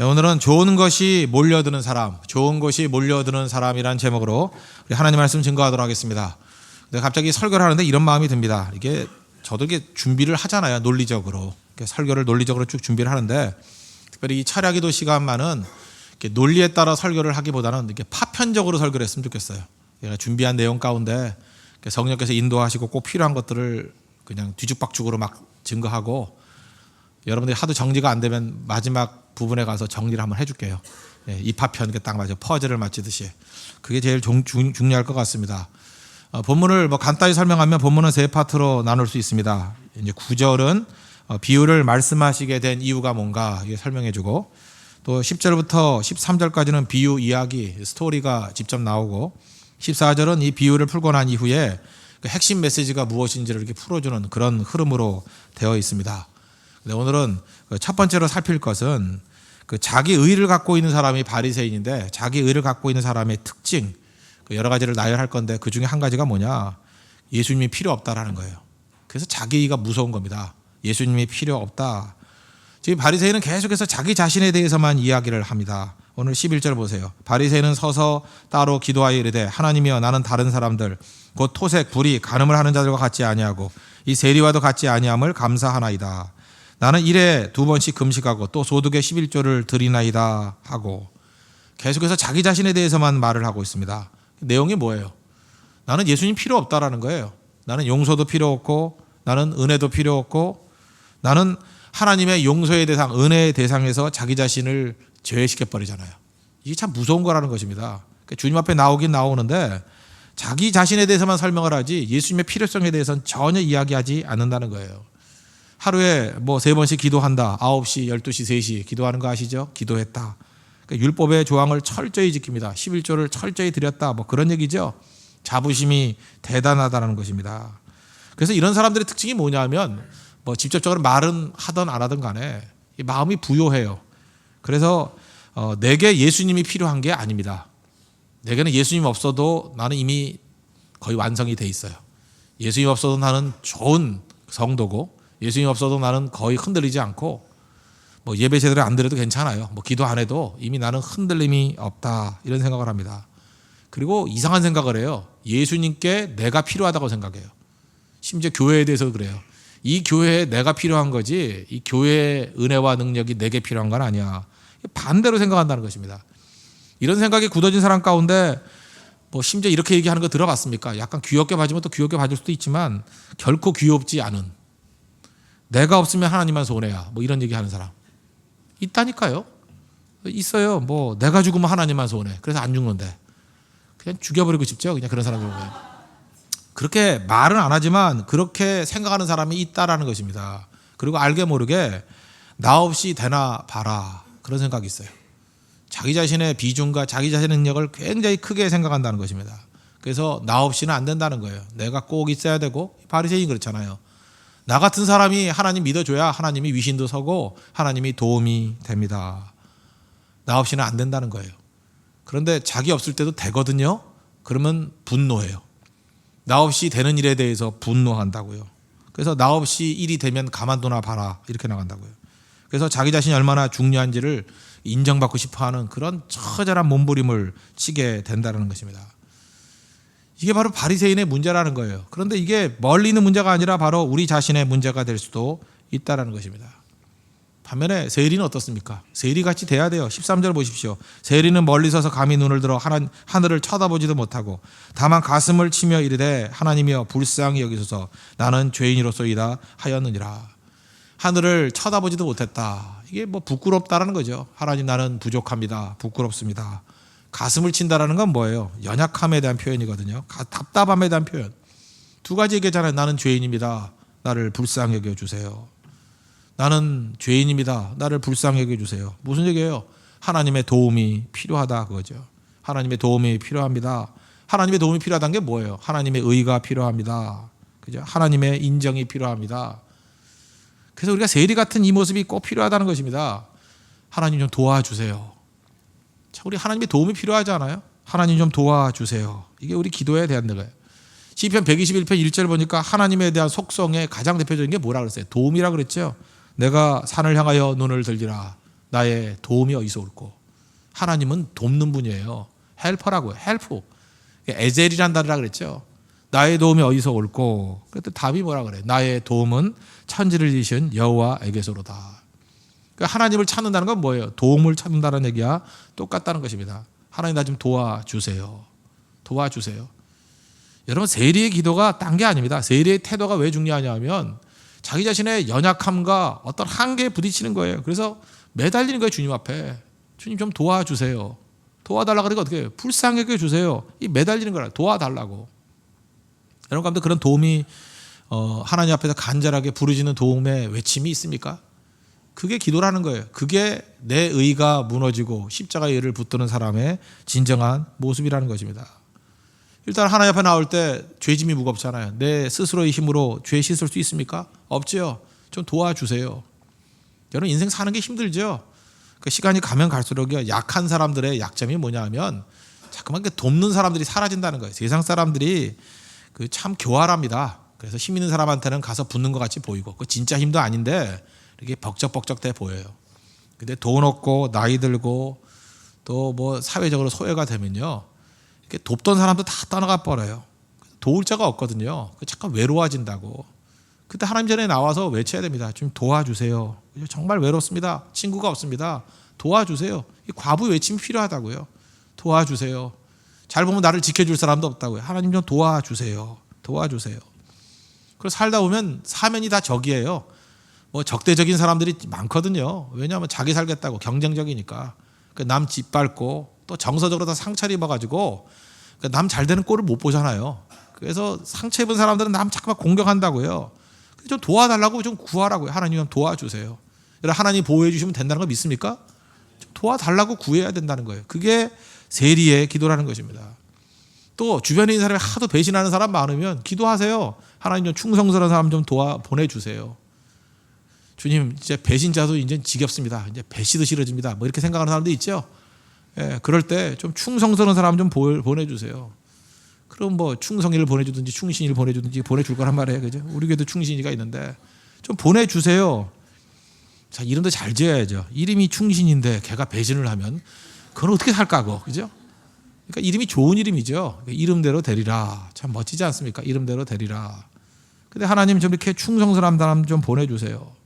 오늘은 좋은 것이 몰려드는 사람, 좋은 것이 몰려드는 사람이라는 제목으로 우리 하나님 말씀 증거하도록 하겠습니다. 근데 갑자기 설교를 하는데 이런 마음이 듭니다. 이게 저도 이게 준비를 하잖아요. 논리적으로. 설교를 논리적으로 쭉 준비를 하는데 특별히 이 철야기도 시간만은 논리에 따라 설교를 하기보다는 이렇게 파편적으로 설교를 했으면 좋겠어요. 제가 준비한 내용 가운데 성령께서 인도하시고 꼭 필요한 것들을 그냥 뒤죽박죽으로 막 증거하고 여러분들이 하도 정리가 안 되면 마지막 부분에 가서 정리를 한번 해줄게요. 이 파편 딱 맞아 퍼즐을 맞추듯이 그게 제일 중요할 것 같습니다. 본문을 간단히 설명하면 본문은 세 파트로 나눌 수 있습니다. 이제 9절은 비유를 말씀하시게 된 이유가 뭔가 설명해주고 또 10절부터 13절까지는 비유 이야기 스토리가 직접 나오고 14절은 이 비유를 풀고 난 이후에 핵심 메시지가 무엇인지를 이렇게 풀어주는 그런 흐름으로 되어 있습니다. 오늘은 첫 번째로 살필 것은 자기 의를 갖고 있는 사람이 바리새인인데 자기 의를 갖고 있는 사람의 특징 여러 가지를 나열할 건데 그 중에 한 가지가 뭐냐, 예수님이 필요 없다라는 거예요. 그래서 자기 의가 무서운 겁니다. 예수님이 필요 없다. 지금 바리새인은 계속해서 자기 자신에 대해서만 이야기를 합니다. 오늘 11절 보세요. 바리새인은 서서 따로 기도하여 이르되 하나님이여 나는 다른 사람들 곧 토색 불의 간음을 하는 자들과 같지 아니하고 이 세리와도 같지 아니함을 감사하나이다. 나는 일에 2번씩 금식하고 또 소득의 11조를 드리나이다 하고 계속해서 자기 자신에 대해서만 말을 하고 있습니다. 내용이 뭐예요? 나는 예수님 필요 없다라는 거예요. 나는 용서도 필요 없고 나는 은혜도 필요 없고 나는 하나님의 용서의 대상, 은혜의 대상에서 자기 자신을 제외시켜버리잖아요. 이게 참 무서운 거라는 것입니다. 주님 앞에 나오긴 나오는데 자기 자신에 대해서만 설명을 하지 예수님의 필요성에 대해서는 전혀 이야기하지 않는다는 거예요. 하루에 3번씩 기도한다. 9시, 12시, 3시 기도하는 거 아시죠? 기도했다. 그러니까 율법의 조항을 철저히 지킵니다. 11조를 철저히 드렸다. 그런 얘기죠. 자부심이 대단하다는 것입니다. 그래서 이런 사람들의 특징이 뭐냐면 직접적으로 말은 하든 안 하든 간에 마음이 부요해요. 그래서 내게 예수님이 필요한 게 아닙니다. 내게는 예수님 없어도 나는 이미 거의 완성이 돼 있어요. 예수님 없어도 나는 좋은 성도고 예수님 없어도 나는 거의 흔들리지 않고 예배 제대로 안 드려도 괜찮아요. 기도 안 해도 이미 나는 흔들림이 없다 이런 생각을 합니다. 그리고 이상한 생각을 해요. 예수님께 내가 필요하다고 생각해요. 심지어 교회에 대해서도 그래요. 이 교회에 내가 필요한 거지 이 교회의 은혜와 능력이 내게 필요한 건 아니야. 반대로 생각한다는 것입니다. 이런 생각이 굳어진 사람 가운데 심지어 이렇게 얘기하는 거 들어봤습니까? 약간 귀엽게 봐주면 또 귀엽게 봐줄 수도 있지만 결코 귀엽지 않은, 내가 없으면 하나님만 손해야 이런 얘기하는 사람 있다니까요. 있어요. 내가 죽으면 하나님만 손해. 그래서 안 죽는데 그냥 죽여버리고 싶죠. 그냥 그런 사람들 보면. 그렇게 말은 안 하지만 그렇게 생각하는 사람이 있다라는 것입니다. 그리고 알게 모르게 나 없이 되나 봐라 그런 생각이 있어요. 자기 자신의 비중과 자기 자신의 능력을 굉장히 크게 생각한다는 것입니다. 그래서 나 없이는 안 된다는 거예요. 내가 꼭 있어야 되고 바리새인이 그렇잖아요. 나 같은 사람이 하나님 믿어줘야 하나님이 위신도 서고 하나님이 도움이 됩니다. 나 없이는 안 된다는 거예요. 그런데 자기 없을 때도 되거든요. 그러면 분노해요. 나 없이 되는 일에 대해서 분노한다고요. 그래서 나 없이 일이 되면 가만두나 봐라 이렇게 나간다고요. 그래서 자기 자신이 얼마나 중요한지를 인정받고 싶어하는 그런 처절한 몸부림을 치게 된다는 것입니다. 이게 바로 바리새인의 문제라는 거예요. 그런데 이게 멀리 있는 문제가 아니라 바로 우리 자신의 문제가 될 수도 있다는 것입니다. 반면에 세리는 어떻습니까? 세리같이 돼야 돼요. 13절 보십시오. 세리는 멀리 서서 감히 눈을 들어 하늘을 쳐다보지도 못하고 다만 가슴을 치며 이르되 하나님이여 불쌍히 여기소서 나는 죄인이로소이다 하였느니라. 하늘을 쳐다보지도 못했다. 이게 부끄럽다라는 거죠. 하나님 나는 부족합니다. 부끄럽습니다. 가슴을 친다라는 건 뭐예요? 연약함에 대한 표현이거든요. 답답함에 대한 표현. 2가지 얘기잖아요. 나는 죄인입니다. 나를 불쌍히 여겨주세요. 나는 죄인입니다. 나를 불쌍히 여겨주세요. 무슨 얘기예요? 하나님의 도움이 필요하다 그거죠. 하나님의 도움이 필요합니다. 하나님의 도움이 필요하다는 게 뭐예요? 하나님의 의가 필요합니다. 그죠? 하나님의 인정이 필요합니다. 그래서 우리가 세리 같은 이 모습이 꼭 필요하다는 것입니다. 하나님 좀 도와주세요. 우리 하나님의 도움이 필요하지 않아요? 하나님 좀 도와주세요. 이게 우리 기도해야 되는 거예요. 시편 121편 1절 보니까 하나님에 대한 속성의 가장 대표적인 게 뭐라 그랬어요? 도움이라 그랬죠. 내가 산을 향하여 눈을 들리라. 나의 도움이 어디서 올꼬. 하나님은 돕는 분이에요. 헬퍼라고요. 헬프. 에젤이란 단어라 그랬죠. 나의 도움이 어디서 올꼬. 그때 답이 뭐라 그래. 나의 도움은 천지를 지으신 여호와에게서로다. 그러니까 하나님을 찾는다는 건 뭐예요? 도움을 찾는다는 얘기야. 똑같다는 것입니다. 하나님 나 좀 도와주세요. 도와주세요. 여러분 세리의 기도가 딴 게 아닙니다. 세리의 태도가 왜 중요하냐면 자기 자신의 연약함과 어떤 한계에 부딪히는 거예요. 그래서 매달리는 거예요. 주님 앞에. 주님 좀 도와주세요. 도와달라고 그러니까 어떻게 해요? 불쌍하게 주세요. 이 매달리는 거라 도와달라고. 여러분 가운데 그런 도움이 하나님 앞에서 간절하게 부르짖는 도움의 외침이 있습니까? 그게 기도라는 거예요. 그게 내 의가 무너지고 십자가의 의를 붙드는 사람의 진정한 모습이라는 것입니다. 일단 하나님 앞에 나올 때 죄짐이 무겁잖아요. 내 스스로의 힘으로 죄 씻을 수 있습니까? 없죠. 좀 도와주세요. 여러분 인생 사는 게 힘들죠. 그 시간이 가면 갈수록 약한 사람들의 약점이 뭐냐 하면 자꾸만 돕는 사람들이 사라진다는 거예요. 세상 사람들이 참 교활합니다. 그래서 힘 있는 사람한테는 가서 붙는 것 같이 보이고 그 진짜 힘도 아닌데 이렇게 벅적벅적돼 보여요. 근데 돈 없고 나이 들고 또 뭐 사회적으로 소외가 되면요. 이렇게 돕던 사람도 다 떠나가 버려요. 도울 자가 없거든요. 잠깐 외로워진다고. 그때 하나님 전에 나와서 외쳐야 됩니다. 좀 도와주세요. 정말 외롭습니다. 친구가 없습니다. 도와주세요. 이 과부 외침이 필요하다고요. 도와주세요. 잘 보면 나를 지켜줄 사람도 없다고요. 하나님 좀 도와주세요. 도와주세요. 그래서 살다 보면 사면이 다 적이에요. 뭐 적대적인 사람들이 많거든요. 왜냐하면 자기 살겠다고 경쟁적이니까. 남 짓밟고 또 정서적으로 다 상처를 입어가지고 남 잘 되는 꼴을 못 보잖아요. 그래서 상처 입은 사람들은 남 자꾸만 공격한다고요. 좀 도와달라고 좀 구하라고요. 하나님 좀 도와주세요. 하나님 보호해 주시면 된다는 거 믿습니까? 좀 도와달라고 구해야 된다는 거예요. 그게 세리의 기도라는 것입니다. 또 주변에 있는 사람이 하도 배신하는 사람 많으면 기도하세요. 하나님 좀 충성스러운 사람 좀 보내주세요. 주님 이제 배신자도 이제 지겹습니다. 이제 배시도 싫어집니다. 뭐 이렇게 생각하는 사람도 있죠. 예, 그럴 때 좀 충성스러운 사람 좀 보내주세요. 그럼 뭐 충성이를 보내주든지 충신이를 보내주든지 보내줄 거란 말이에요. 그죠? 우리 교회도 충신이가 있는데 좀 보내주세요. 자, 이름도 잘 지어야죠. 이름이 충신인데 걔가 배신을 하면 그건 어떻게 살까고. 그죠? 그러니까 이름이 좋은 이름이죠. 이름대로 되리라. 참 멋지지 않습니까? 이름대로 되리라. 근데 하나님 좀 이렇게 충성스러운 사람 좀 보내주세요.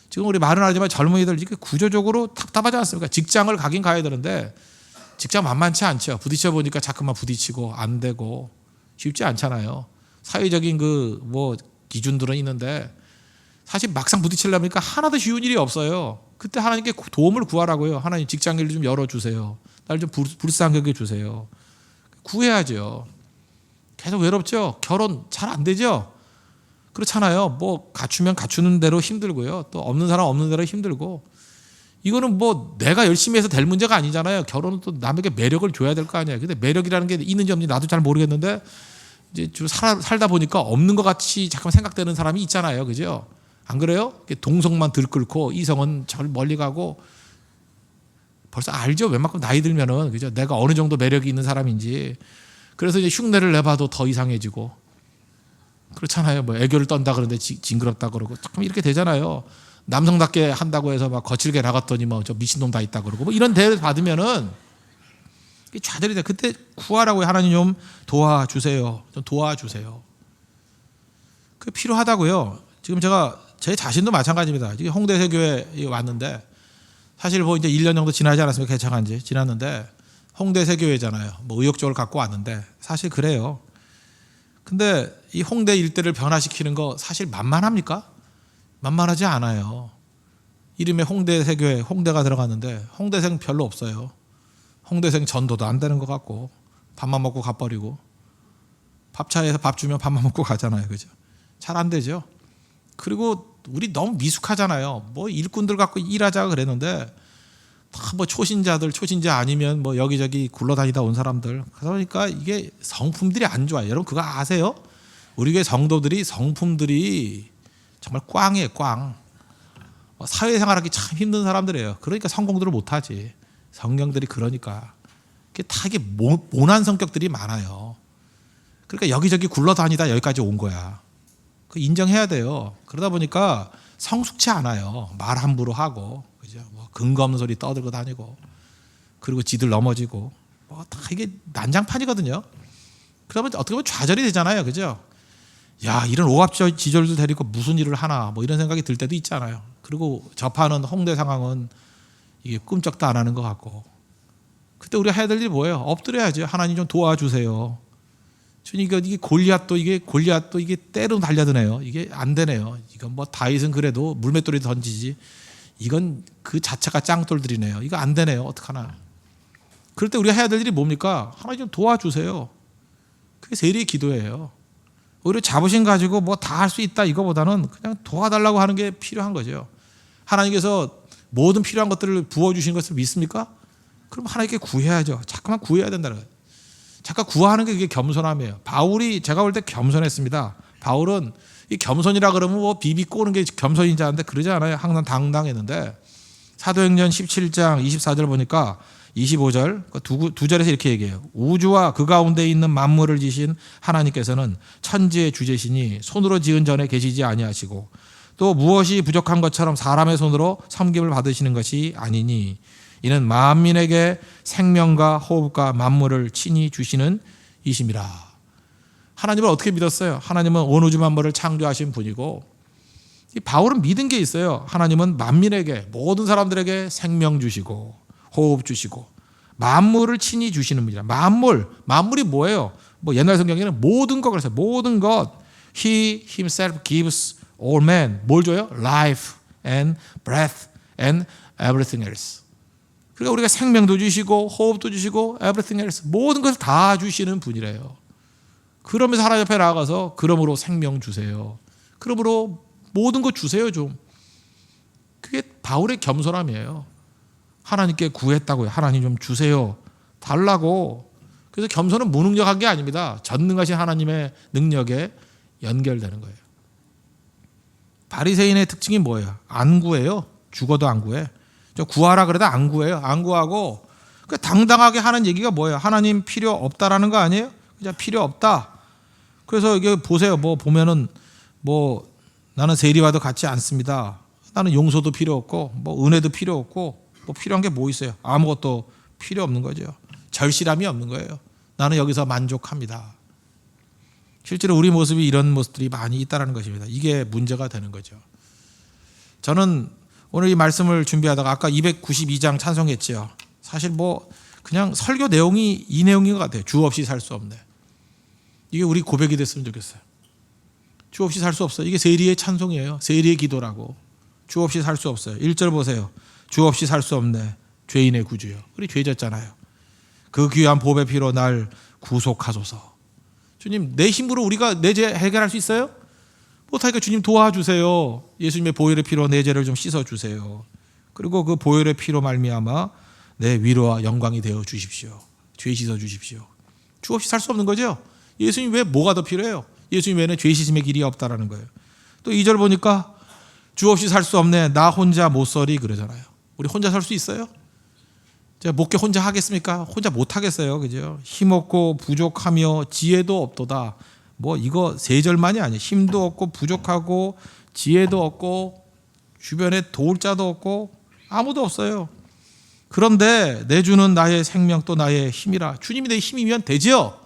지금 우리 말은 하지만 젊은이들 이게 구조적으로 답답하지 않습니까? 직장을 가긴 가야 되는데 직장 만만치 않죠. 부딪혀 보니까 자꾸만 부딪히고 안 되고 쉽지 않잖아요. 사회적인 뭐 기준들은 있는데 사실 막상 부딪히려니까 하나도 쉬운 일이 없어요. 그때 하나님께 도움을 구하라고요. 하나님 직장 일을 좀 열어주세요. 날 좀 불쌍하게 해주세요. 구해야죠. 계속 외롭죠. 결혼 잘 안 되죠. 그렇잖아요. 뭐 갖추면 갖추는 대로 힘들고요. 또 없는 사람 없는 대로 힘들고. 이거는 뭐 내가 열심히 해서 될 문제가 아니잖아요. 결혼은 또 남에게 매력을 줘야 될 거 아니에요. 근데 매력이라는 게 있는지 없는지 나도 잘 모르겠는데 이제 좀 살다 보니까 없는 것 같이 잠깐 생각되는 사람이 있잖아요. 그죠? 안 그래요? 동성만 들끓고 이성은 절 멀리 가고 벌써 알죠. 웬만큼 나이 들면은 그죠? 내가 어느 정도 매력이 있는 사람인지. 그래서 이제 흉내를 내봐도 더 이상해지고 그렇잖아요. 뭐 애교를 떤다 그러는데 징그럽다 그러고 조금 이렇게 되잖아요. 남성답게 한다고 해서 막 거칠게 나갔더니 뭐 저 미친놈 다 있다 그러고 뭐 이런 대를 받으면은 좌절이 돼. 그때 구하라고요. 하나님 좀 도와주세요. 좀 도와주세요. 그게 필요하다고요. 지금 제가 제 자신도 마찬가지입니다. 지금 홍대세교회에 왔는데 사실 뭐 이제 1년 정도 지나지 않았습니까? 개창한 지 지났는데 홍대세교회잖아요. 뭐 의욕적으로 갖고 왔는데 사실 그래요. 근데 이 홍대 일대를 변화시키는 거 사실 만만합니까? 만만하지 않아요. 이름에 홍대세교회 홍대가 들어갔는데 홍대생 별로 없어요. 홍대생 전도도 안 되는 것 같고 밥만 먹고 가버리고 밥차에서 밥 주면 밥만 먹고 가잖아요. 그죠? 잘 안 되죠. 그리고 우리 너무 미숙하잖아요. 뭐 일꾼들 갖고 일하자 그랬는데 다 뭐 초신자 아니면 뭐 여기저기 굴러다니다 온 사람들. 그러니까 이게 성품들이 안 좋아요. 여러분 그거 아세요? 우리 교회 성품들이 정말 꽝이에요. 꽝. 사회생활하기 참 힘든 사람들이에요. 그러니까 성공들을 못하지. 성경들이 그러니까 다 이게 모난 성격들이 많아요. 그러니까 여기저기 굴러다니다 여기까지 온 거야. 그 인정해야 돼요. 그러다 보니까 성숙치 않아요. 말 함부로 하고, 그죠? 뭐 근거 없는 소리 떠들고 다니고, 그리고 지들 넘어지고, 뭐 다 이게 난장판이거든요. 그러면 어떻게 보면 좌절이 되잖아요, 그죠? 야, 이런 오합지졸들 데리고 무슨 일을 하나, 뭐 이런 생각이 들 때도 있잖아요. 그리고 접하는 홍대 상황은 이게 꿈쩍도 안 하는 것 같고, 그때 우리가 해야 될 일이 뭐예요? 엎드려야죠. 하나님 좀 도와주세요. 주님, 이게 골리앗도 이게 때로 달려드네요. 이게 안 되네요. 이건 뭐 다윗은 그래도 물맷돌이 던지지. 이건 그 자체가 짱돌들이네요. 이거 안 되네요. 어떡하나. 그럴 때 우리가 해야 될 일이 뭡니까? 하나님 좀 도와주세요. 그게 세리의 기도예요. 오히려 자부심 가지고 뭐 다 할 수 있다 이거보다는 그냥 도와달라고 하는 게 필요한 거죠. 하나님께서 모든 필요한 것들을 부어주시는 것을 믿습니까? 그럼 하나님께 구해야죠. 자꾸만 구해야 된다는 거예요. 잠깐 구하는 게 그게 겸손함이에요. 바울이 제가 볼 때 겸손했습니다. 바울은 이 겸손이라 그러면 뭐 비비 꼬는 게 겸손인지 아는데 그러지 않아요. 항상 당당했는데 사도행전 17장 24절 보니까 25절 두 절에서 이렇게 얘기해요. 우주와 그 가운데 있는 만물을 지신 하나님께서는 천지의 주제시니 손으로 지은 전에 계시지 아니하시고 또 무엇이 부족한 것처럼 사람의 손으로 섬김을 받으시는 것이 아니니 이는 만민에게 생명과 호흡과 만물을 친히 주시는 이심이라. 하나님을 어떻게 믿었어요? 하나님은 온 우주 만물을 창조하신 분이고, 이 바울은 믿은 게 있어요. 하나님은 만민에게, 모든 사람들에게 생명 주시고 호흡 주시고 만물을 친히 주시는 분이라. 만물이 뭐예요? 뭐 옛날 성경에는 모든 것 그랬어요. 모든 것. He himself gives all men. 뭘 줘요? Life and breath and everything else. 그러니까 우리가 생명도 주시고 호흡도 주시고 everything else, 모든 것을 다 주시는 분이래요. 그러면서 하나님 앞에 나아가서 그러므로 생명 주세요. 그러므로 모든 것 주세요 좀. 그게 바울의 겸손함이에요. 하나님께 구했다고요. 하나님 좀 주세요. 달라고. 그래서 겸손은 무능력한 게 아닙니다. 전능하신 하나님의 능력에 연결되는 거예요. 바리새인의 특징이 뭐예요? 안 구해요. 죽어도 안 구해. 저 구하라 그래도 안 구해요. 안 구하고 당당하게 하는 얘기가 뭐예요? 하나님 필요 없다라는 거 아니에요? 그냥 필요 없다. 그래서 이게 보세요. 뭐 보면은 뭐 나는 세리와도 같지 않습니다. 나는 용서도 필요 없고 뭐 은혜도 필요 없고 뭐 필요한 게 뭐 있어요? 아무것도 필요 없는 거죠. 절실함이 없는 거예요. 나는 여기서 만족합니다. 실제로 우리 모습이 이런 모습들이 많이 있다는 것입니다. 이게 문제가 되는 거죠. 저는 오늘 이 말씀을 준비하다가 아까 292장 찬송했죠. 사실 뭐 그냥 설교 내용이 이 내용인 것 같아요. 주 없이 살 수 없네. 이게 우리 고백이 됐으면 좋겠어요. 주 없이 살 수 없어요. 이게 세리의 찬송이에요. 세리의 기도라고. 주 없이 살 수 없어요. 1절 보세요. 주 없이 살 수 없네. 죄인의 구주요. 우리 죄졌잖아요. 그 귀한 보배 피로 날 구속하소서. 주님, 내 힘으로 우리가 내 죄 해결할 수 있어요? 못하니까 주님 도와주세요. 예수님의 보혈의 피로 내 죄를 좀 씻어주세요. 그리고 그 보혈의 피로 말미암아 내 위로와 영광이 되어 주십시오. 죄 씻어 주십시오. 주 없이 살 수 없는 거죠. 예수님 외에 뭐가 더 필요해요? 예수님 외에는 죄 씻음의 길이 없다라는 거예요. 또 2절 보니까 주 없이 살 수 없네. 나 혼자 못 서리 그러잖아요. 우리 혼자 살 수 있어요? 제가 목회 혼자 하겠습니까? 혼자 못 하겠어요. 그죠? 힘없고 부족하며 지혜도 없도다. 뭐 이거 세 절만이 아니에요. 힘도 없고 부족하고 지혜도 없고 주변에 도울 자도 없고 아무도 없어요. 그런데 내 주는 나의 생명 또 나의 힘이라. 주님이 내 힘이면 되지요.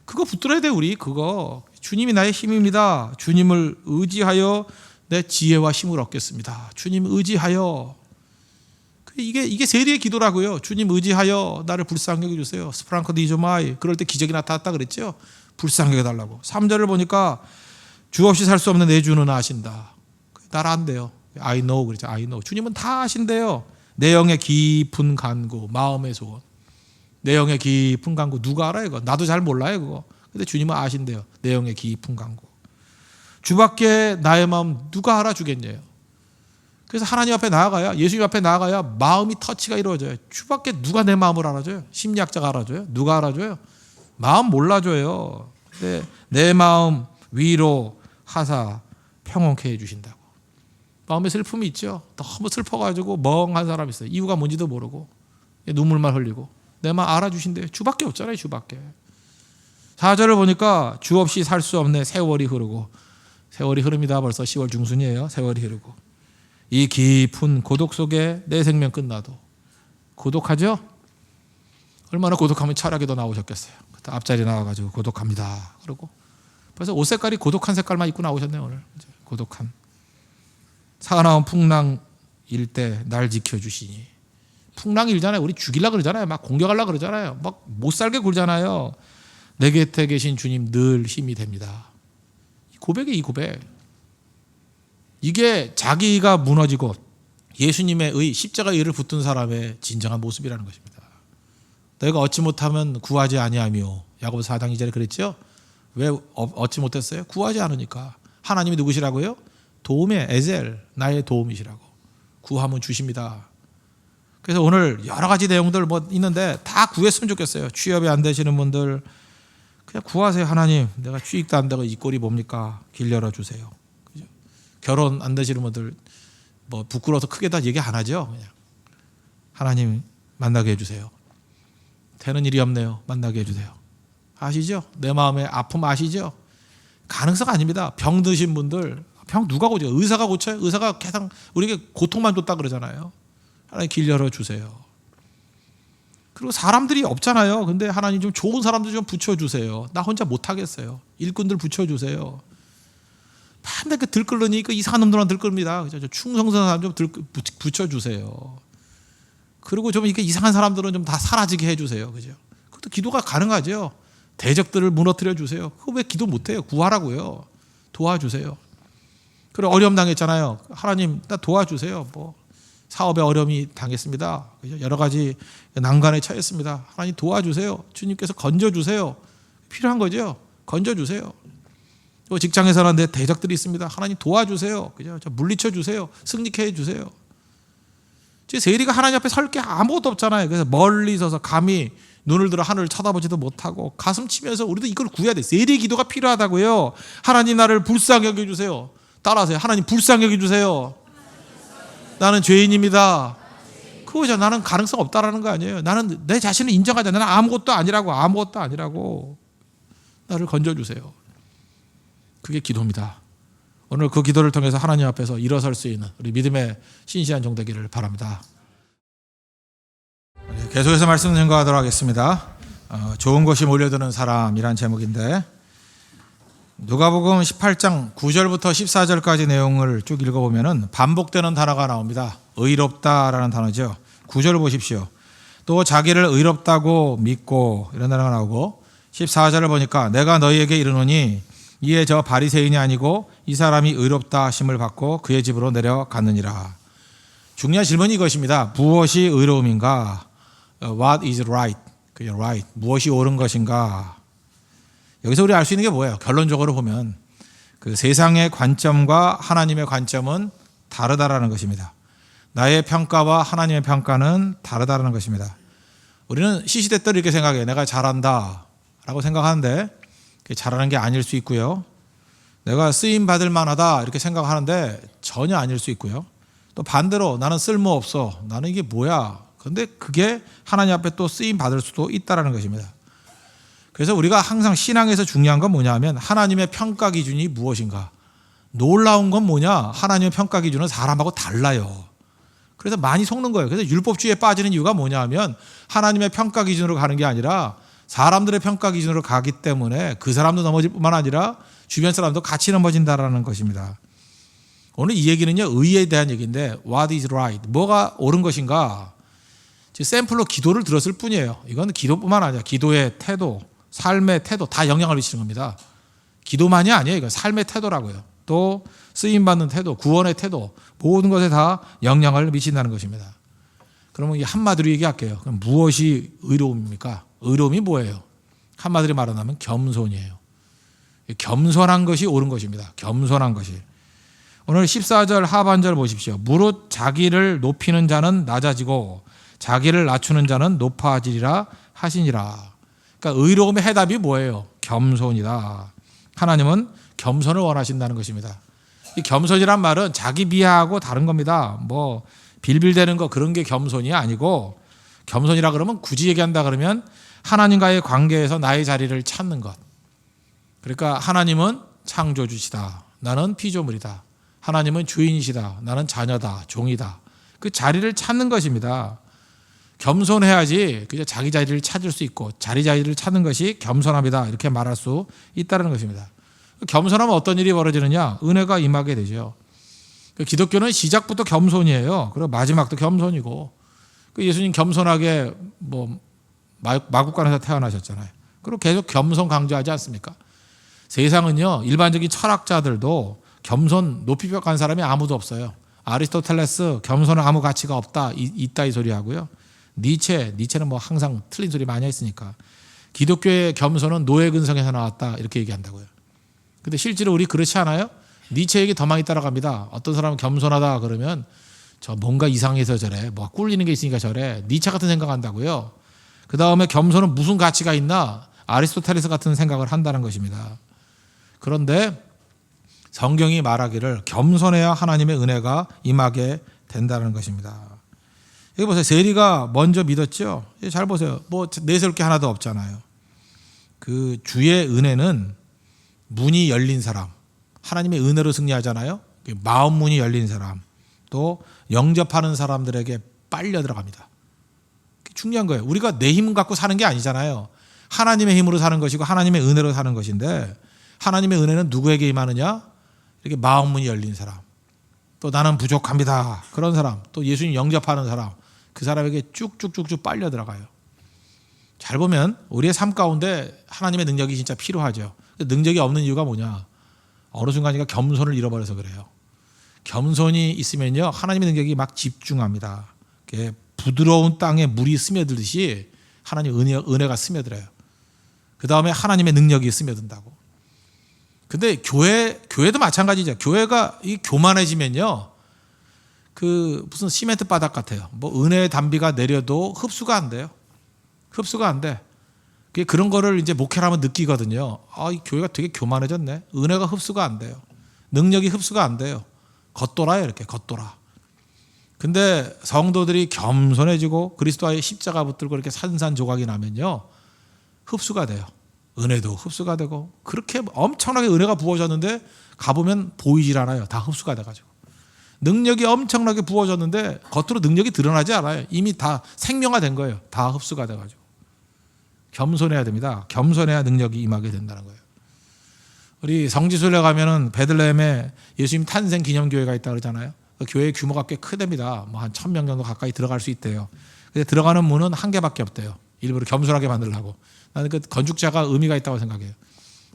그거 붙들어야 돼 우리. 그거 주님이 나의 힘입니다. 주님을 의지하여 내 지혜와 힘을 얻겠습니다. 주님 의지하여. 이게 세리의 기도라고요. 주님 의지하여 나를 불쌍히 여겨주세요. 스프랑크 디조마이. 그럴 때 기적이 나타났다 그랬죠. 불쌍히 여겨달라고. 3절을 보니까 주 없이 살 수 없는 내 주는 아신다. 나를 안돼요. I know 그랬죠. I know. 주님은 다 아신대요. 내 영의 깊은 간구, 마음의 소원. 내 영의 깊은 간구 누가 알아요? 이거? 나도 잘 몰라요 그거. 근데 주님은 아신대요. 내 영의 깊은 간구. 주밖에 나의 마음 누가 알아주겠냐요. 그래서 하나님 앞에 나아가야, 예수님 앞에 나아가야 마음이 터치가 이루어져요. 주밖에 누가 내 마음을 알아줘요? 심리학자가 알아줘요? 누가 알아줘요? 마음 몰라줘요. 근데 내 마음 위로 하사 평온케 해주신다고. 마음에 슬픔이 있죠. 너무 슬퍼가지고 멍한 사람이 있어요. 이유가 뭔지도 모르고 눈물만 흘리고. 내 마음 알아주신대요. 주밖에 없잖아요. 주밖에. 4절을 보니까 주 없이 살 수 없네. 세월이 흐르고. 세월이 흐릅니다. 벌써 10월 중순이에요. 세월이 흐르고. 이 깊은 고독 속에 내 생명 끝나도 고독하죠? 얼마나 고독하면 철학에도 나오셨겠어요. 그때 앞자리 나와가지고 고독합니다. 그러고 벌써 옷 색깔이 고독한 색깔만 입고 나오셨네요. 오늘 고독한. 사나운 풍랑일 때 날 지켜주시니. 풍랑이 일잖아요. 우리 죽이려고 그러잖아요. 막 공격하려고 그러잖아요. 막 못 살게 굴잖아요. 내 곁에 계신 주님 늘 힘이 됩니다. 이 고백. 이게 자기가 무너지고 예수님의 의, 십자가의 의를 붙든 사람의 진정한 모습이라는 것입니다. 내가 얻지 못하면 구하지 아니하며. 야고보서 4장 2절에 그랬죠. 왜 얻지 못했어요? 구하지 않으니까. 하나님이 누구시라고요? 도움의 에젤, 나의 도움이시라고. 구하면 주십니다. 그래서 오늘 여러 가지 내용들 뭐 있는데 다 구했으면 좋겠어요. 취업이 안 되시는 분들 그냥 구하세요. 하나님, 내가 취직도 안 되고 이 꼴이 뭡니까? 길 열어주세요. 그죠? 결혼 안 되시는 분들 뭐 부끄러워서 크게 다 얘기 안 하죠. 그냥 하나님 만나게 해주세요. 되는 일이 없네요. 만나게 해주세요. 아시죠? 내 마음의 아픔 아시죠? 가능성 아닙니다. 병 드신 분들 병 누가 고쳐요? 의사가 고쳐요? 의사가 계속 우리에게 고통만 줬다 그러잖아요. 하나님 길 열어주세요. 그리고 사람들이 없잖아요. 근데 하나님 좀 좋은 사람들 좀 붙여주세요. 나 혼자 못하겠어요. 일꾼들 붙여주세요. 반대 들끓으니까 이상한 놈들만 들끓습니다. 충성스러운 사람 좀 붙여주세요. 그리고 좀 이렇게 이상한 사람들은 좀 다 사라지게 해주세요. 그죠? 그것도 기도가 가능하죠. 대적들을 무너뜨려 주세요. 그거 왜 기도 못해요? 구하라고요. 도와주세요. 그리고 어려움 당했잖아요. 하나님 나 도와주세요. 뭐 사업에 어려움이 당했습니다. 그죠? 여러 가지 난관에 처했습니다. 하나님 도와주세요. 주님께서 건져주세요. 필요한 거죠. 건져주세요. 또 직장에서는 내 대적들이 있습니다. 하나님 도와주세요. 그죠? 저 물리쳐 주세요. 승리케 해주세요. 세리가 하나님 앞에 설 게 아무것도 없잖아요. 그래서 멀리 서서 감히 눈을 들어 하늘을 쳐다보지도 못하고 가슴 치면서 우리도 이걸 구해야 돼. 세리의 기도가 필요하다고요. 하나님 나를 불쌍히 여겨주세요. 따라하세요. 하나님 불쌍히 여겨주세요. 나는 죄인입니다. 그거죠. 나는 가능성 없다라는 거 아니에요. 나는 내 자신을 인정하자. 나는 아무것도 아니라고. 나를 건져주세요. 그게 기도입니다. 오늘 그 기도를 통해서 하나님 앞에서 일어설 수 있는 우리 믿음의 신실한 종 되기를 바랍니다. 계속해서 말씀 증거하도록 하겠습니다. 좋은 것이 몰려드는 사람이란 제목인데 누가복음 18장 9절부터 14절까지 내용을 쭉 읽어보면 반복되는 단어가 나옵니다. 의롭다라는 단어죠. 9절을 보십시오. 또 자기를 의롭다고 믿고 이런 단어가 나오고 14절을 보니까 내가 너희에게 이르노니 이에 저 바리새인이 아니고 이 사람이 의롭다 하심을 받고 그의 집으로 내려갔느니라. 중요한 질문이 이것입니다. 무엇이 의로움인가? What is right? 그게 right. 무엇이 옳은 것인가? 여기서 우리 알 수 있는 게 뭐예요? 결론적으로 보면 그 세상의 관점과 하나님의 관점은 다르다라는 것입니다. 나의 평가와 하나님의 평가는 다르다라는 것입니다. 우리는 시시때때로 이렇게 생각해요. 내가 잘한다 라고 생각하는데 그게 잘하는 게 아닐 수 있고요. 내가 쓰임 받을 만하다 이렇게 생각하는데 전혀 아닐 수 있고요. 또 반대로 나는 쓸모없어. 나는 이게 뭐야. 그런데 그게 하나님 앞에 또 쓰임 받을 수도 있다라는 것입니다. 그래서 우리가 항상 신앙에서 중요한 건 뭐냐면 하나님의 평가 기준이 무엇인가. 놀라운 건 뭐냐. 하나님의 평가 기준은 사람하고 달라요. 그래서 많이 속는 거예요. 그래서 율법주의에 빠지는 이유가 뭐냐 하면 하나님의 평가 기준으로 가는 게 아니라 사람들의 평가 기준으로 가기 때문에 그 사람도 넘어질 뿐만 아니라 주변 사람도 같이 넘어진다라는 것입니다. 오늘 이 얘기는요. 의에 대한 얘기인데 What is right? 뭐가 옳은 것인가. 샘플로 기도를 들었을 뿐이에요. 이건 기도뿐만 아니라 기도의 태도, 삶의 태도 다 영향을 미치는 겁니다. 기도만이 아니에요. 이건 삶의 태도라고요. 또 쓰임받는 태도, 구원의 태도 모든 것에 다 영향을 미친다는 것입니다. 그러면 이 한마디로 얘기할게요. 그럼 무엇이 의로움입니까? 의로움이 뭐예요? 한마디로 말하면 겸손이에요. 겸손한 것이 옳은 것입니다. 겸손한 것이. 오늘 14절 하반절 보십시오. 무릇 자기를 높이는 자는 낮아지고 자기를 낮추는 자는 높아지리라 하시니라. 그러니까 의로움의 해답이 뭐예요? 겸손이다. 하나님은 겸손을 원하신다는 것입니다. 이 겸손이란 말은 자기 비하하고 다른 겁니다. 뭐 빌빌대는 거 그런 게 겸손이 아니고 겸손이라 그러면 굳이 얘기한다 그러면 하나님과의 관계에서 나의 자리를 찾는 것. 그러니까 하나님은 창조주시다. 나는 피조물이다. 하나님은 주인이시다. 나는 자녀다. 종이다. 그 자리를 찾는 것입니다. 겸손해야지 그저 자기 자리를 찾을 수 있고 자리를 찾는 것이 겸손함이다. 이렇게 말할 수 있다는 것입니다. 겸손하면 어떤 일이 벌어지느냐? 은혜가 임하게 되죠. 기독교는 시작부터 겸손이에요. 그리고 마지막도 겸손이고 예수님 겸손하게 마국간에서 태어나셨잖아요. 그리고 계속 겸손 강조하지 않습니까? 세상은요, 일반적인 철학자들도 겸손 높이 평가한 사람이 아무도 없어요. 아리스토텔레스 겸손은 아무 가치가 없다, 있다 이 소리 하고요. 니체는 뭐 항상 틀린 소리 많이 했으니까. 기독교의 겸손은 노예 근성에서 나왔다 이렇게 얘기한다고요. 근데 실제로 우리 그렇지 않아요? 니체 얘기 더 많이 따라갑니다. 어떤 사람은 겸손하다 그러면 저 뭔가 이상해서 저래, 뭐 꿀리는 게 있으니까 저래, 니체 같은 생각한다고요. 그 다음에 겸손은 무슨 가치가 있나? 아리스토텔레스 같은 생각을 한다는 것입니다. 그런데 성경이 말하기를 겸손해야 하나님의 은혜가 임하게 된다는 것입니다. 여기 보세요. 세리가 먼저 믿었죠. 잘 보세요. 뭐 내세울 게 하나도 없잖아요. 그 주의 은혜는 문이 열린 사람, 하나님의 은혜로 승리하잖아요. 마음 문이 열린 사람, 또 영접하는 사람들에게 빨려 들어갑니다. 중요한 거예요. 우리가 내 힘 갖고 사는 게 아니잖아요. 하나님의 힘으로 사는 것이고 하나님의 은혜로 사는 것인데, 하나님의 은혜는 누구에게 임하느냐? 이렇게 마음 문이 열린 사람, 또 나는 부족합니다 그런 사람, 또 예수님 영접하는 사람, 그 사람에게 쭉쭉쭉쭉 빨려 들어가요. 잘 보면 우리의 삶 가운데 하나님의 능력이 진짜 필요하죠. 능력이 없는 이유가 뭐냐? 어느 순간인가 겸손을 잃어버려서 그래요. 겸손이 있으면요, 하나님의 능력이 막 집중합니다. 부드러운 땅에 물이 스며들듯이 하나님 은혜가 스며들어요. 그 다음에 하나님의 능력이 스며든다고. 근데 교회도 마찬가지죠. 교회가 이 교만해지면요, 그 무슨 시멘트 바닥 같아요. 뭐 은혜의 단비가 내려도 흡수가 안 돼요. 흡수가 안 돼. 그런 거를 이제 목회를 하면 느끼거든요. 아, 이 교회가 되게 교만해졌네. 은혜가 흡수가 안 돼요. 능력이 흡수가 안 돼요. 겉돌아요, 이렇게 겉돌아. 근데 성도들이 겸손해지고 그리스도와의 십자가 붙들고 이렇게 산산조각이 나면요, 흡수가 돼요. 은혜도 흡수가 되고, 그렇게 엄청나게 은혜가 부어졌는데 가보면 보이질 않아요. 다 흡수가 돼가지고. 능력이 엄청나게 부어졌는데 겉으로 능력이 드러나지 않아요. 이미 다 생명화된 거예요. 다 흡수가 돼가지고. 겸손해야 됩니다. 겸손해야 능력이 임하게 된다는 거예요. 우리 성지순례 가면은 베들레헴에 예수님 탄생 기념교회가 있다고 그러잖아요. 그 교회의 규모가 꽤 크답니다. 뭐 한 1,000명 정도 가까이 들어갈 수 있대요. 근데 들어가는 문은 한 개밖에 없대요. 일부러 겸손하게 만들려고. 나는 그 건축자가 의미가 있다고 생각해요.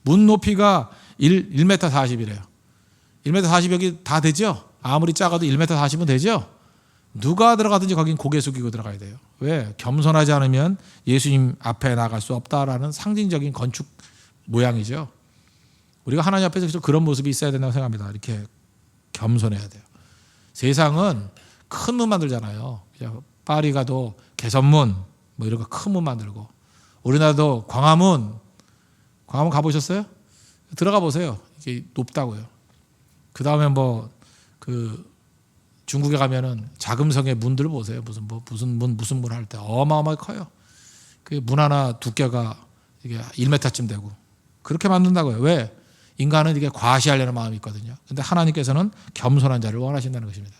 문 높이가 1m 40이래요. 1m 40 여기 다 되죠? 아무리 작아도 1m 40은 되죠? 누가 들어가든지 거긴 고개 숙이고 들어가야 돼요. 왜? 겸손하지 않으면 예수님 앞에 나갈 수 없다라는 상징적인 건축 모양이죠. 우리가 하나님 앞에서 그런 모습이 있어야 된다고 생각합니다. 이렇게 겸손해야 돼요. 세상은 큰 문 만들잖아요. 파리 가도 개선문 뭐 이런 거 큰 문 만들고, 우리나라도 광화문 가보셨어요? 들어가 보세요. 이게 높다고요. 그 다음에 중국에 가면은 자금성의 문들 보세요. 무슨 문 할 때 어마어마하게 커요. 그 문 하나 두께가 이게 1m쯤 되고 그렇게 만든다고요. 왜? 인간은 이게 과시하려는 마음이 있거든요. 근데 하나님께서는 겸손한 자를 원하신다는 것입니다.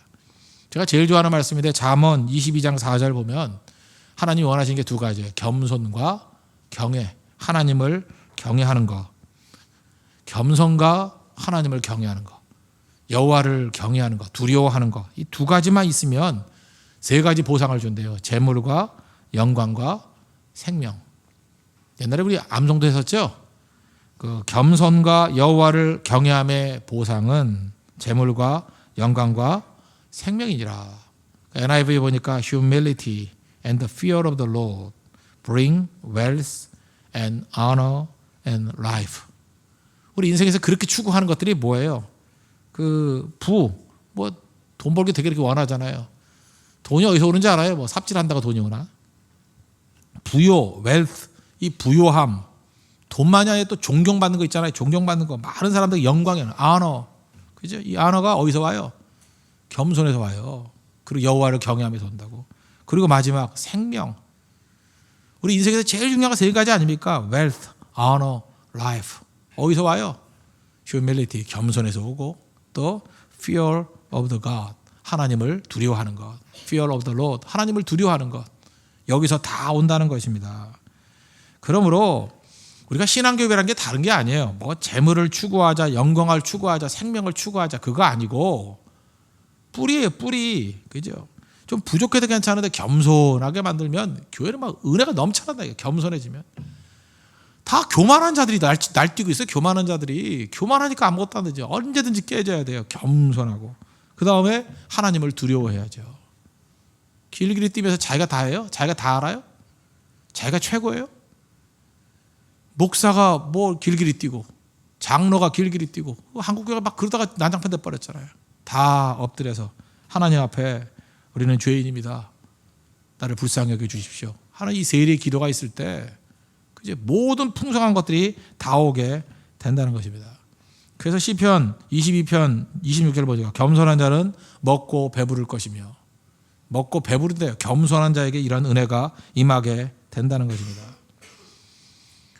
제가 제일 좋아하는 말씀인데 잠언 22장 4절 보면 하나님이 원하시는 게 두 가지예요. 겸손과 경외, 하나님을 경외하는 것. 겸손과 하나님을 경외하는 것. 여호와를 경외하는 것, 두려워하는 것. 이 두 가지만 있으면 세 가지 보상을 준대요. 재물과 영광과 생명. 옛날에 우리 암송도 했었죠? 그 겸손과 여호와를 경외함의 보상은 재물과 영광과 생명이니라. NIV 보니까 humility and the fear of the Lord bring wealth and honor and life. 우리 인생에서 그렇게 추구하는 것들이 뭐예요? 돈 벌기 되게 이렇게 원하잖아요. 돈이 어디서 오는지 알아요? 뭐 삽질한다고 돈이 오나? 부요, 웰스, 이 부요함, 돈만이 아니라 또 존경받는 거 있잖아요. 존경받는 거, 많은 사람들이 영광이에요. 아너, 그죠? 이 아너가 어디서 와요? 겸손에서 와요. 그리고 여호와를 경외하면서 온다고. 그리고 마지막 생명. 우리 인생에서 제일 중요한 거 세 가지 아닙니까? 웰스, honor, life. 어디서 와요? humility, 겸손에서 오고, 또 fear of the God, 하나님을 두려워하는 것, fear of the Lord, 하나님을 두려워하는 것, 여기서 다 온다는 것입니다. 그러므로 우리가 신앙교회라는 게 다른 게 아니에요. 뭐 재물을 추구하자, 영광을 추구하자, 생명을 추구하자, 그거 아니고 뿌리예요, 뿌리. 그죠? 좀 부족해도 괜찮은데 겸손하게 만들면 교회는 막 은혜가 넘쳐난다. 겸손해지면. 다 교만한 자들이 날뛰고 있어요. 교만한 자들이. 교만하니까 아무것도 안 되죠. 언제든지 깨져야 돼요. 겸손하고. 그 다음에 하나님을 두려워해야죠. 길길이 뛰면서 자기가 다 해요? 자기가 다 알아요? 자기가 최고예요? 목사가 뭐 길길이 뛰고 장로가 길길이 뛰고 한국교회가 막 그러다가 난장판 돼버렸잖아요. 다 엎드려서 하나님 앞에 우리는 죄인입니다. 나를 불쌍히 여겨 주십시오. 하나님 이 세례의 기도가 있을 때 이제 모든 풍성한 것들이 다 오게 된다는 것입니다. 그래서 시편 22편 26절 보니까 겸손한 자는 먹고 배부를 것이며, 먹고 배부른데요. 겸손한 자에게 이런 은혜가 임하게 된다는 것입니다.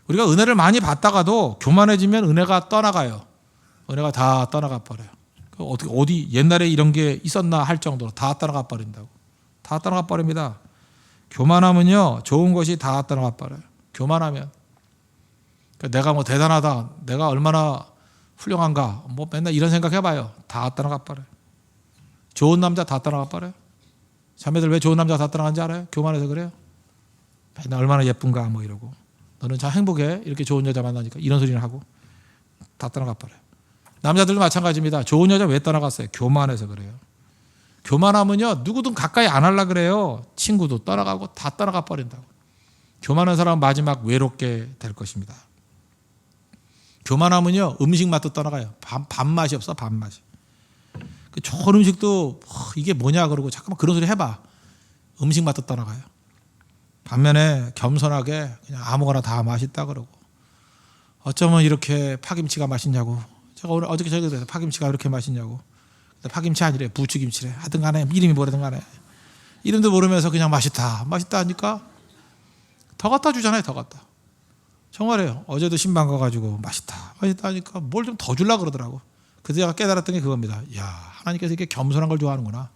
우리가 은혜를 많이 받다가도 교만해지면 은혜가 떠나가요. 은혜가 다 떠나가 버려요. 어디 옛날에 이런 게 있었나 할 정도로 다 떠나가 버린다고. 다 떠나가 버립니다. 교만하면요, 좋은 것이 다 떠나가 버려요. 교만하면. 그러니까 내가 뭐 대단하다, 내가 얼마나 훌륭한가, 뭐 맨날 이런 생각 해봐요. 다 떠나가 버려요. 좋은 남자 다 떠나가 버려요. 자매들 왜 좋은 남자 다 떠나간지 알아요? 교만해서 그래요. 맨날 얼마나 예쁜가 뭐 이러고, 너는 참 행복해 이렇게 좋은 여자 만나니까, 이런 소리를 하고 다 떠나가 버려요. 남자들도 마찬가지입니다. 좋은 여자 왜 떠나갔어요? 교만해서 그래요. 교만하면요, 누구든 가까이 안 하려고 그래요. 친구도 떠나가고 다 떠나가 버린다고. 교만한 사람은 마지막 외롭게 될 것입니다. 교만하면요, 음식 맛도 떠나가요. 밥맛이 없어, 밥맛이. 좋은 음식도 이게 뭐냐 그러고 잠깐만 그런 소리 해봐. 음식 맛도 떠나가요. 반면에 겸손하게 그냥 아무거나 다 맛있다 그러고, 어쩌면 이렇게 파김치가 맛있냐고. 제가 오늘 어저께 저기 그래서 파김치가 이렇게 맛있냐고. 파김치 아니래, 부추김치래. 하든 간에 이름이 뭐라든 간에 이름도 모르면서 그냥 맛있다 하니까 더 갖다 주잖아요. 더 갖다. 정말이에요. 어제도 신방 가가지고 맛있다 하니까 뭘 좀 더 주려고 그러더라고. 그래서 제가 깨달았던 게 그겁니다. 야, 하나님께서 이렇게 겸손한 걸 좋아하는구나.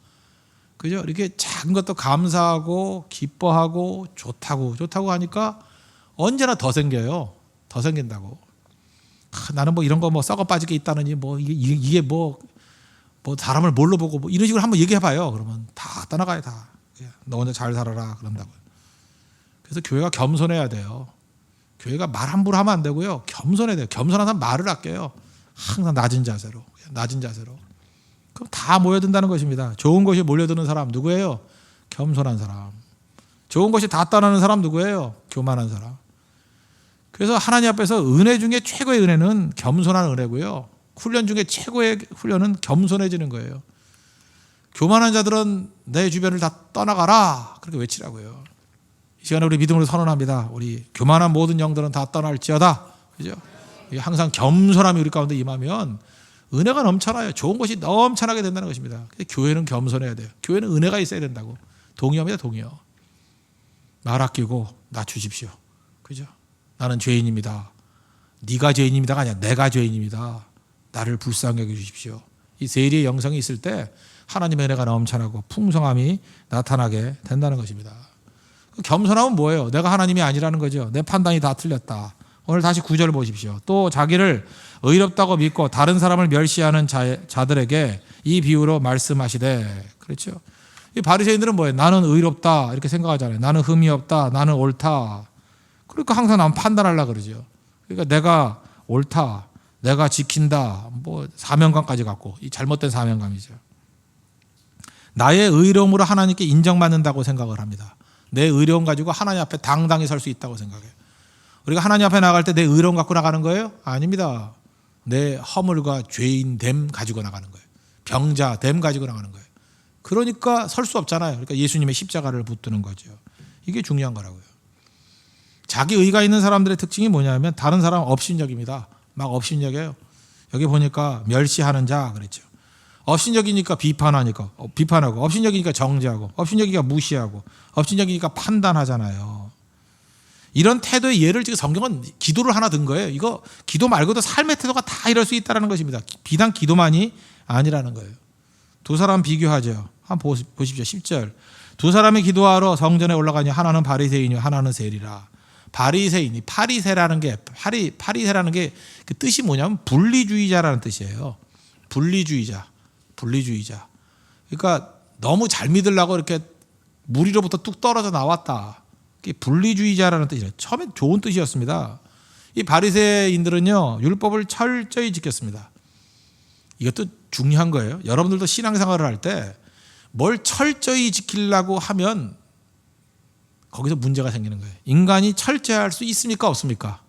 그죠? 이렇게 작은 것도 감사하고 기뻐하고 좋다고 하니까 언제나 더 생겨요. 더 생긴다고. 나는 뭐 이런 거 뭐 썩어 빠지게 있다느니 뭐 이게 뭐 사람을 뭘로 보고 뭐 이런 식으로 한번 얘기해봐요. 그러면 다 떠나가요. 다. 너 혼자 잘 살아라 그런다고요. 그래서 교회가 겸손해야 돼요. 교회가 말 함부로 하면 안 되고요. 겸손해야 돼요. 겸손한 사람 말을 아껴요. 항상 낮은 자세로. 그럼 다 모여든다는 것입니다. 좋은 것이 몰려드는 사람 누구예요? 겸손한 사람. 좋은 것이 다 떠나는 사람 누구예요? 교만한 사람. 그래서 하나님 앞에서 은혜 중에 최고의 은혜는 겸손한 은혜고요. 훈련 중에 최고의 훈련은 겸손해지는 거예요. 교만한 자들은 내 주변을 다 떠나가라 그렇게 외치라고요. 이 시간에 우리 믿음으로 선언합니다. 우리 교만한 모든 영들은 다 떠날지어다. 그죠? 항상 겸손함이 우리 가운데 임하면 은혜가 넘쳐나요. 좋은 것이 넘쳐나게 된다는 것입니다. 교회는 겸손해야 돼요. 교회는 은혜가 있어야 된다고. 동의합니다. 동의요. 말 아끼고 낮추십시오. 그죠? 나는 죄인입니다. 네가 죄인입니다가 아니라 내가 죄인입니다. 나를 불쌍히 여겨주십시오. 이 세리의 영성이 있을 때 하나님의 은혜가 넘쳐나고 풍성함이 나타나게 된다는 것입니다. 겸손함은 뭐예요? 내가 하나님이 아니라는 거죠. 내 판단이 다 틀렸다. 오늘 다시 9절 보십시오. 또 자기를 의롭다고 믿고 다른 사람을 멸시하는 자들에게 이 비유로 말씀하시되. 그렇죠? 이 바리새인들은 뭐예요? 나는 의롭다 이렇게 생각하잖아요. 나는 흠이 없다. 나는 옳다. 그러니까 항상 나는 판단하려고 그러죠. 그러니까 내가 옳다. 내가 지킨다. 뭐 사명감까지 갖고, 이 잘못된 사명감이죠. 나의 의로움으로 하나님께 인정받는다고 생각을 합니다. 내 의로움 가지고 하나님 앞에 당당히 설 수 있다고 생각해요. 우리가 하나님 앞에 나갈 때 내 의로움 갖고 나가는 거예요? 아닙니다. 내 허물과 죄인됨 가지고 나가는 거예요. 병자됨 가지고 나가는 거예요. 그러니까 설 수 없잖아요. 그러니까 예수님의 십자가를 붙드는 거죠. 이게 중요한 거라고요. 자기 의가 있는 사람들의 특징이 뭐냐면 다른 사람 업신여깁니다. 막 업신여겨요. 여기 보니까 멸시하는 자 그랬죠. 업신여기니까 비판하고, 업신여기니까 정죄하고, 업신여기니까 무시하고, 업신여기니까 판단하잖아요. 이런 태도의 예를 지금 성경은 기도를 하나 든 거예요. 이거 기도 말고도 삶의 태도가 다 이럴 수 있다는 것입니다. 비단 기도만이 아니라는 거예요. 두 사람 비교하죠. 한번 보십시오. 10절. 두 사람이 기도하러 성전에 올라가니 하나는 바리새인이요 하나는 세리라. 바리새인이 파리새라는 게 그 뜻이 뭐냐면 분리주의자라는 뜻이에요. 분리주의자. 그러니까 너무 잘 믿으려고 이렇게 무리로부터 뚝 떨어져 나왔다. 그게 분리주의자라는 뜻이에요. 처음에 좋은 뜻이었습니다. 이 바리새인들은요 율법을 철저히 지켰습니다. 이것도 중요한 거예요. 여러분들도 신앙생활을 할 때 뭘 철저히 지키려고 하면 거기서 문제가 생기는 거예요. 인간이 철저할 수 있습니까? 없습니까?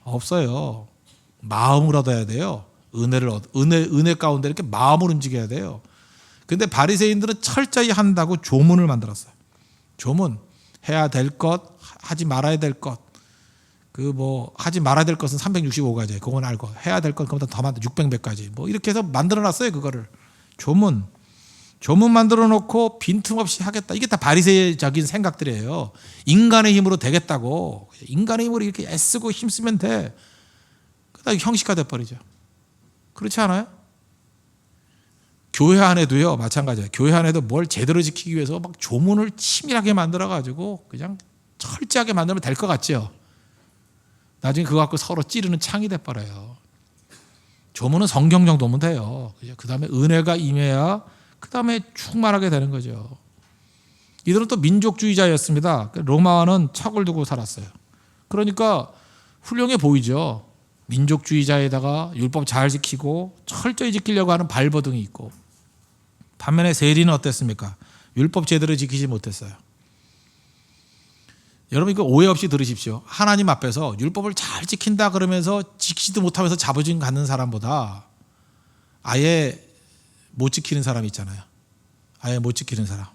없어요. 마음을 얻어야 돼요. 은혜 가운데 이렇게 마음을 움직여야 돼요. 근데 바리새인들은 철저히 한다고 조문을 만들었어요. 조문. 해야 될 것, 하지 말아야 될 것. 하지 말아야 될 것은 365가지. 그건 알고. 해야 될 것, 그보다 더 많다. 600몇 가지. 이렇게 해서 만들어 놨어요, 그거를. 조문 만들어 놓고 빈틈없이 하겠다. 이게 다 바리새적인 생각들이에요. 인간의 힘으로 되겠다고. 인간의 힘으로 이렇게 애쓰고 힘쓰면 돼. 그러다 형식화 돼버리죠. 그렇지 않아요? 교회 안에도요, 마찬가지예요. 교회 안에도 뭘 제대로 지키기 위해서 막 조문을 치밀하게 만들어가지고 그냥 철저하게 만들면 될 것 같죠. 나중에 그거 갖고 서로 찌르는 창이 돼버려요. 조문은 성경 정도면 돼요. 그 다음에 은혜가 임해야 그 다음에 충만하게 되는 거죠. 이들은 또 민족주의자였습니다. 로마와는 척을 두고 살았어요. 그러니까 훌륭해 보이죠. 민족주의자에다가 율법 잘 지키고 철저히 지키려고 하는 발버둥이 있고, 반면에 세리는 어땠습니까? 율법 제대로 지키지 못했어요. 여러분 이거 오해 없이 들으십시오. 하나님 앞에서 율법을 잘 지킨다 그러면서 지키지도 못하면서 자부심 갖는 사람보다 아예 못 지키는 사람이 있잖아요. 아예 못 지키는 사람.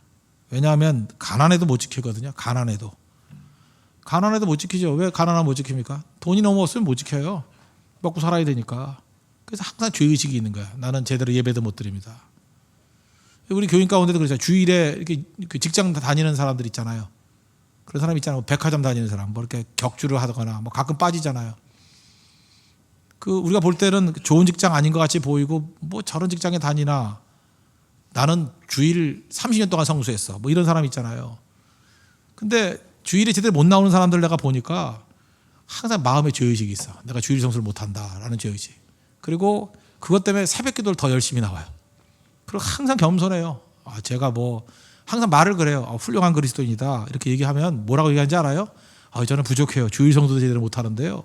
왜냐하면 가난해도 못 지키거든요. 가난해도 못 지키죠. 왜 가난하면 못 지킵니까? 돈이 너무 없으면 못 지켜요. 먹고 살아야 되니까. 그래서 항상 죄의식이 있는 거야. 나는 제대로 예배도 못 드립니다. 우리 교인 가운데도 그렇잖아요. 주일에 이렇게 직장 다니는 사람들 있잖아요. 그런 사람 있잖아요. 백화점 다니는 사람, 이렇게 격주를 하거나 가끔 빠지잖아요. 우리가 볼 때는 좋은 직장 아닌 것 같이 보이고, 저런 직장에 다니나, 나는 주일 30년 동안 성수했어. 이런 사람 있잖아요. 근데 주일에 제대로 못 나오는 사람들 내가 보니까 항상 마음에 죄의식이 있어. 내가 주일 성수를 못한다라는 죄의식. 그리고 그것 때문에 새벽 기도를 더 열심히 나와요. 그리고 항상 겸손해요. 제가 항상 말을 그래요. 훌륭한 그리스도인이다. 이렇게 얘기하면 뭐라고 얘기하는지 알아요? 저는 부족해요. 주일 성수도 제대로 못하는데요.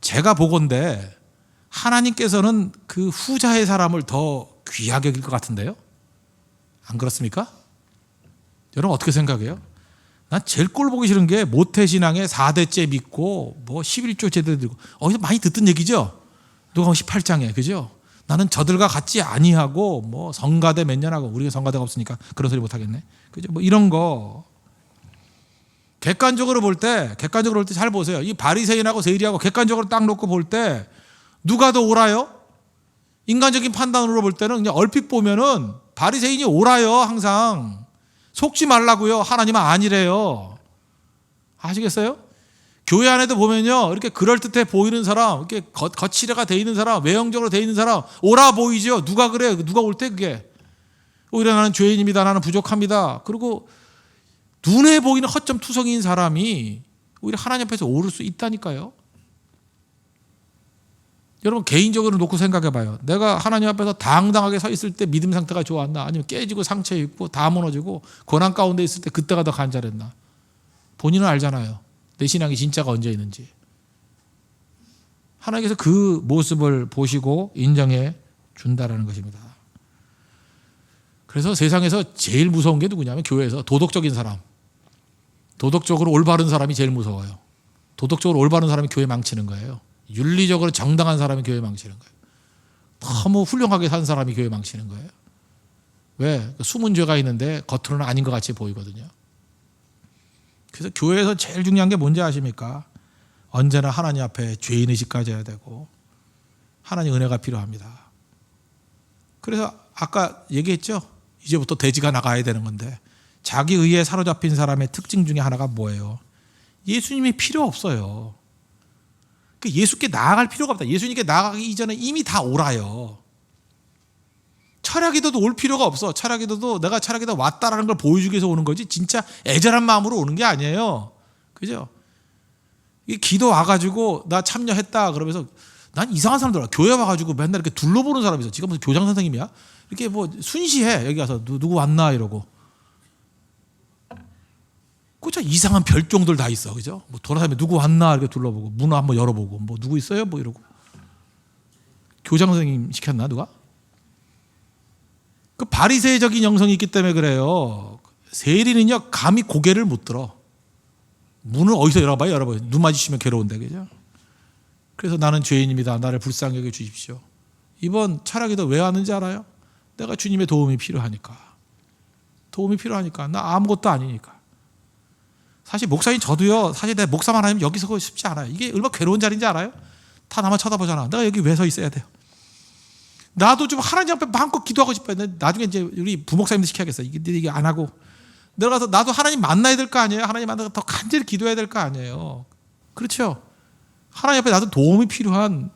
제가 보건대 하나님께서는 그 후자의 사람을 더 귀하게 여길 것 같은데요? 안 그렇습니까? 여러분 어떻게 생각해요? 난 제일 꼴 보기 싫은 게 모태신앙에 4대째 믿고 11조 제대로 들고, 어디서 많이 듣던 얘기죠? 누가 18장에, 그죠? 나는 저들과 같지 아니하고 성가대 몇 년 하고, 우리가 성가대가 없으니까 그런 소리 못 하겠네. 그죠? 이런 거. 객관적으로 볼 때 잘 보세요. 이 바리새인하고 세리하고 객관적으로 딱 놓고 볼 때 누가 더 옳아요? 인간적인 판단으로 볼 때는 그냥 얼핏 보면은 바리새인이 옳아요. 항상 속지 말라고요. 하나님은 아니래요. 아시겠어요? 교회 안에도 보면요, 이렇게 그럴듯해 보이는 사람, 이렇게 거칠애가 돼 있는 사람, 외형적으로 돼 있는 사람 옳아 보이죠. 누가 그래? 누가 옳대 그게? 오히려 나는 죄인입니다. 나는 부족합니다. 그리고 눈에 보이는 허점투성이인 사람이 오히려 하나님 앞에서 오를 수 있다니까요. 여러분 개인적으로 놓고 생각해 봐요. 내가 하나님 앞에서 당당하게 서 있을 때 믿음 상태가 좋았나? 아니면 깨지고 상처 입고 다 무너지고 고난 가운데 있을 때 그때가 더 간절했나? 본인은 알잖아요. 내 신앙이 진짜가 언제 있는지. 하나님께서 그 모습을 보시고 인정해 준다라는 것입니다. 그래서 세상에서 제일 무서운 게 누구냐면 교회에서 도덕적인 사람, 도덕적으로 올바른 사람이 제일 무서워요. 도덕적으로 올바른 사람이 교회 망치는 거예요. 윤리적으로 정당한 사람이 교회 망치는 거예요. 너무 훌륭하게 산 사람이 교회 망치는 거예요. 왜? 숨은 죄가 있는데 겉으로는 아닌 것 같이 보이거든요. 그래서 교회에서 제일 중요한 게 뭔지 아십니까? 언제나 하나님 앞에 죄인의식 가져야 되고 하나님 은혜가 필요합니다. 그래서 아까 얘기했죠? 이제부터 돼지가 나가야 되는 건데, 자기 의에 사로잡힌 사람의 특징 중에 하나가 뭐예요? 예수님이 필요 없어요. 예수께 나아갈 필요가 없다. 예수님께 나아가기 이전에 이미 다 옳아요. 철야기도도 올 필요가 없어. 철야기도도 내가 철야기도 왔다라는 걸 보여주기 위해서 오는 거지 진짜 애절한 마음으로 오는 게 아니에요. 그죠? 이 기도 와가지고 나 참여했다 그러면서 난 이상한 사람들 교회 와가지고 맨날 이렇게 둘러보는 사람이 있어. 지금 무슨 교장 선생님이야? 이렇게 뭐 순시해. 여기 가서 누구 왔나 이러고. 그저 이상한 별종들 다 있어. 그죠? 뭐 돌아다니면 누구 왔나 이렇게 둘러보고 문 한번 열어보고 뭐 누구 있어요? 뭐 이러고. 교장 선생님 시켰나 누가? 그 바리새적인 영성이 있기 때문에 그래요. 세리는요 감히 고개를 못 들어. 문을 어디서 열어봐요. 눈 마주치면 괴로운데 그죠? 그래서 나는 죄인입니다. 나를 불쌍히 여겨 주십시오. 이번 철야기도 왜 왔는지 알아요? 내가 주님의 도움이 필요하니까. 도움이 필요하니까. 나 아무것도 아니니까. 사실 목사님 저도요. 사실 내 목사만 하면 여기 서고 싶지 않아요. 이게 얼마나 괴로운 자리인지 알아요? 다 나만 쳐다보잖아. 내가 여기 왜 서 있어야 돼요? 나도 좀 하나님 앞에 마음껏 기도하고 싶어요. 나중에 이제 우리 부목사님도 시켜야겠어. 이게 안 하고 내려가서 나도 하나님 만나야 될 거 아니에요. 하나님 만나서 더 간절히 기도해야 될 거 아니에요. 그렇죠? 하나님 앞에 나도 도움이 필요한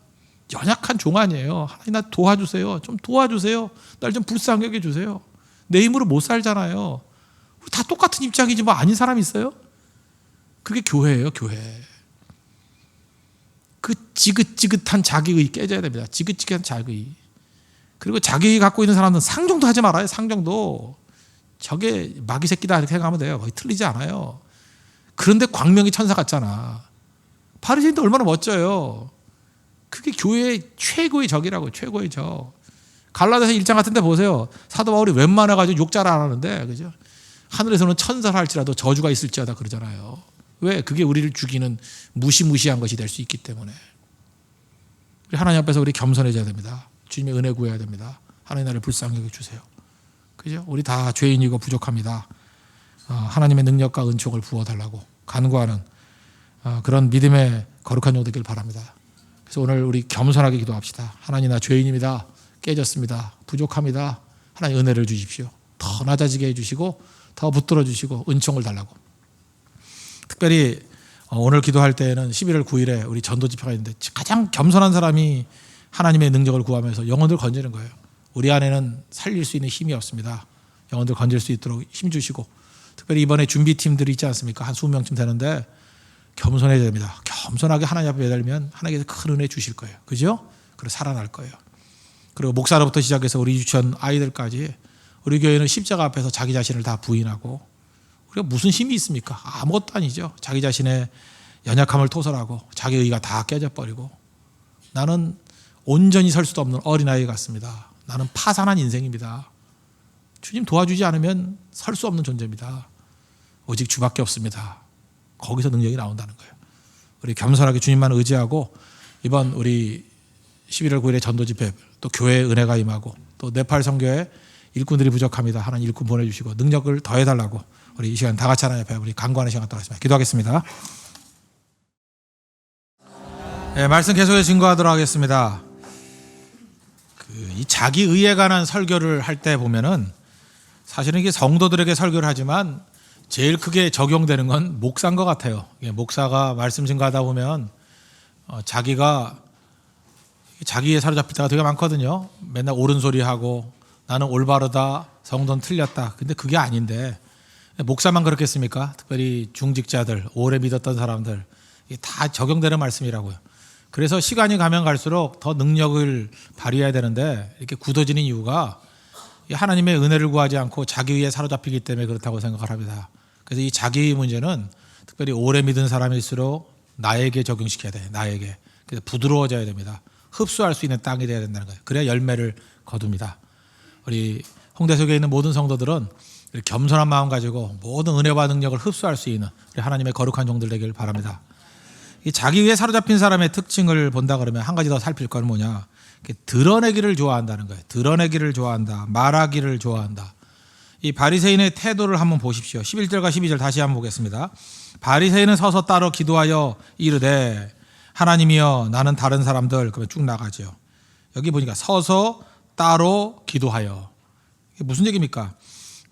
연약한 종 아니에요. 하나님 나 도와주세요. 좀 도와주세요. 날 좀 불쌍히 여겨주세요. 내 힘으로 못 살잖아요. 우리 다 똑같은 입장이지 뭐 아닌 사람 있어요? 그게 교회예요. 교회. 그 지긋지긋한 자기의 깨져야 됩니다. 지긋지긋한 자기의. 그리고 자기 갖고 있는 사람은 상정도 하지 말아요. 상정도. 저게 마귀 새끼다 이렇게 생각하면 돼요. 거의 틀리지 않아요. 그런데 광명이 천사 같잖아. 바리새인도 얼마나 멋져요. 그게 교회의 최고의 적이라고. 최고의 적. 갈라디아서 1장 같은 데 보세요. 사도 바울이 웬만해가지고 욕잘 안 하는데 그죠? 하늘에서는 천사를 할지라도 저주가 있을지어다 그러잖아요. 왜? 그게 우리를 죽이는 무시무시한 것이 될 수 있기 때문에. 하나님 앞에서 우리 겸손해져야 됩니다. 주님의 은혜 구해야 됩니다. 하나님 나를 불쌍히 여겨주세요. 그죠? 우리 다 죄인이고 부족합니다. 하나님의 능력과 은총을 부어달라고 간구하는 그런 믿음의 거룩한 종 되길 바랍니다. 그래서 오늘 우리 겸손하게 기도합시다. 하나님 나 죄인입니다. 깨졌습니다. 부족합니다. 하나님 은혜를 주십시오. 더 낮아지게 해주시고 더 붙들어 주시고 은총을 달라고. 특별히 오늘 기도할 때에는 11월 9일에 우리 전도 집회가 있는데 가장 겸손한 사람이 하나님의 능력을 구하면서 영혼들 건지는 거예요. 우리 안에는 살릴 수 있는 힘이 없습니다. 영혼들 건질 수 있도록 힘 주시고 특별히 이번에 준비팀들이 있지 않습니까? 한 20명쯤 되는데 겸손해야 됩니다. 겸손하게 하나님 앞에 매달리면 하나님께서 큰 은혜 주실 거예요. 그죠? 그리고 살아날 거예요. 그리고 목사로부터 시작해서 우리 유치원 아이들까지 우리 교회는 십자가 앞에서 자기 자신을 다 부인하고 우리가 무슨 힘이 있습니까? 아무것도 아니죠. 자기 자신의 연약함을 토설하고 자기 의가 다 깨져버리고 나는 온전히 설 수도 없는 어린아이 같습니다. 나는 파산한 인생입니다. 주님 도와주지 않으면 설 수 없는 존재입니다. 오직 주밖에 없습니다. 거기서 능력이 나온다는 거예요. 우리 겸손하게 주님만 의지하고 이번 우리 11월 9일에 전도 집회 또 교회의 은혜가 임하고 또 네팔 선교회 일꾼들이 부족합니다. 하나님 일꾼 보내주시고 능력을 더해달라고 우리 이 시간 다 같이 하나님 앞에 우리 간구하는 시간 갖도록 하겠습니다. 기도하겠습니다. 네, 말씀 계속해서 증거하도록 하겠습니다. 이 자기 의에 관한 설교를 할 때 보면은 사실은 이게 성도들에게 설교를 하지만 제일 크게 적용되는 건 목사인 것 같아요. 목사가 말씀 증거하다 보면 자기가 자기에 사로잡힐 때가 되게 많거든요. 맨날 옳은 소리 하고 나는 올바르다, 성도는 틀렸다. 근데 그게 아닌데 목사만 그렇겠습니까? 특별히 중직자들, 오래 믿었던 사람들 이게 다 적용되는 말씀이라고요. 그래서 시간이 가면 갈수록 더 능력을 발휘해야 되는데 이렇게 굳어지는 이유가 하나님의 은혜를 구하지 않고 자기에 사로잡히기 때문에 그렇다고 생각을 합니다. 그래서 이 자기 문제는 특별히 오래 믿은 사람일수록 나에게 적용시켜야 돼. 나에게. 그래서 부드러워져야 됩니다. 흡수할 수 있는 땅이 되어야 된다는 거예요. 그래야 열매를 거둡니다. 우리 홍대 속에 있는 모든 성도들은 겸손한 마음 가지고 모든 은혜와 능력을 흡수할 수 있는 우리 하나님의 거룩한 종들 되길 바랍니다. 이 자기 위에 사로잡힌 사람의 특징을 본다 그러면 한 가지 더 살필 건 뭐냐? 드러내기를 좋아한다는 거예요. 드러내기를 좋아한다. 말하기를 좋아한다. 이 바리새인의 태도를 한번 보십시오. 11절과 12절 다시 한번 보겠습니다. 바리새인은 서서 따로 기도하여 이르되 하나님이여 나는 다른 사람들 그러면 쭉 나가죠. 여기 보니까 서서 따로 기도하여 이게 무슨 얘기입니까?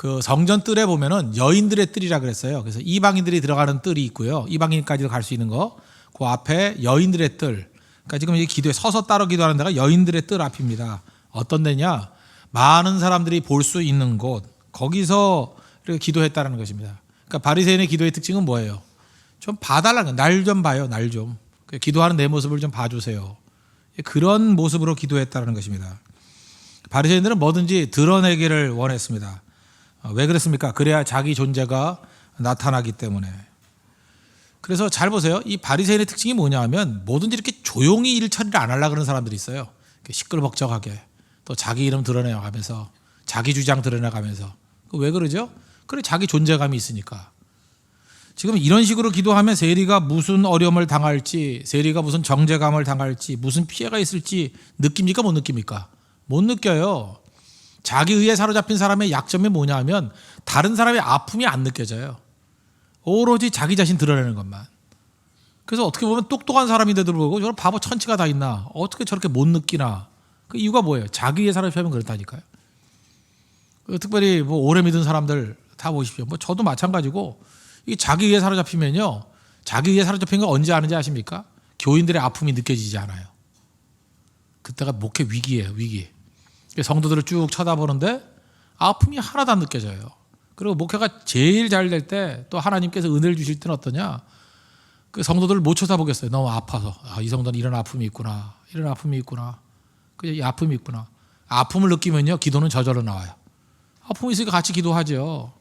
그 성전 뜰에 보면은 여인들의 뜰이라 그랬어요. 그래서 이방인들이 들어가는 뜰이 있고요. 이방인까지도 갈 수 있는 거. 그 앞에 여인들의 뜰. 그러니까 지금 이 기도에 서서 따로 기도하는 데가 여인들의 뜰 앞입니다. 어떤 데냐? 많은 사람들이 볼 수 있는 곳. 거기서 이렇게 기도했다는 것입니다. 그러니까 바리새인의 기도의 특징은 뭐예요? 좀 봐달라는 거예요. 날 좀 봐요. 날 좀. 기도하는 내 모습을 좀 봐주세요. 그런 모습으로 기도했다는 것입니다. 바리새인들은 뭐든지 드러내기를 원했습니다. 왜 그랬습니까? 그래야 자기 존재가 나타나기 때문에. 그래서 잘 보세요. 이 바리새인의 특징이 뭐냐 하면 뭐든지 이렇게 조용히 일 처리를 안 하려고 그러는 사람들이 있어요. 시끌벅적하게 또 자기 이름 드러내가면서 자기 주장 드러내가면서. 왜 그러죠? 그래 자기 존재감이 있으니까. 지금 이런 식으로 기도하면 세리가 무슨 어려움을 당할지, 세리가 무슨 정죄감을 당할지, 무슨 피해가 있을지 느낍니까? 못 느낍니까? 못 느껴요. 자기 의에 사로잡힌 사람의 약점이 뭐냐 하면 다른 사람의 아픔이 안 느껴져요. 오로지 자기 자신 드러내는 것만. 그래서 어떻게 보면 똑똑한 사람인데도 불구하고 저런 바보 천치가 다 있나? 어떻게 저렇게 못 느끼나? 그 이유가 뭐예요? 자기 의에 사로잡히면 그렇다니까요. 특별히 뭐 오래 믿은 사람들 다 보십시오. 뭐 저도 마찬가지고 이 자기 의에 사로잡히면요. 자기 의에 사로잡힌 거 언제 아는지 아십니까? 교인들의 아픔이 느껴지지 않아요. 그때가 목회 위기예요. 위기. 성도들을 쭉 쳐다보는데 아픔이 하나도 안 느껴져요. 그리고 목회가 제일 잘 될 때 또 하나님께서 은혜를 주실 때는 어떠냐? 그 성도들을 못 쳐다보겠어요. 너무 아파서. 이 성도는 이런 아픔이 있구나. 이런 아픔이 있구나. 이 아픔이 있구나. 아픔을 느끼면요. 기도는 저절로 나와요. 아픔이 있으니까 같이 기도하죠.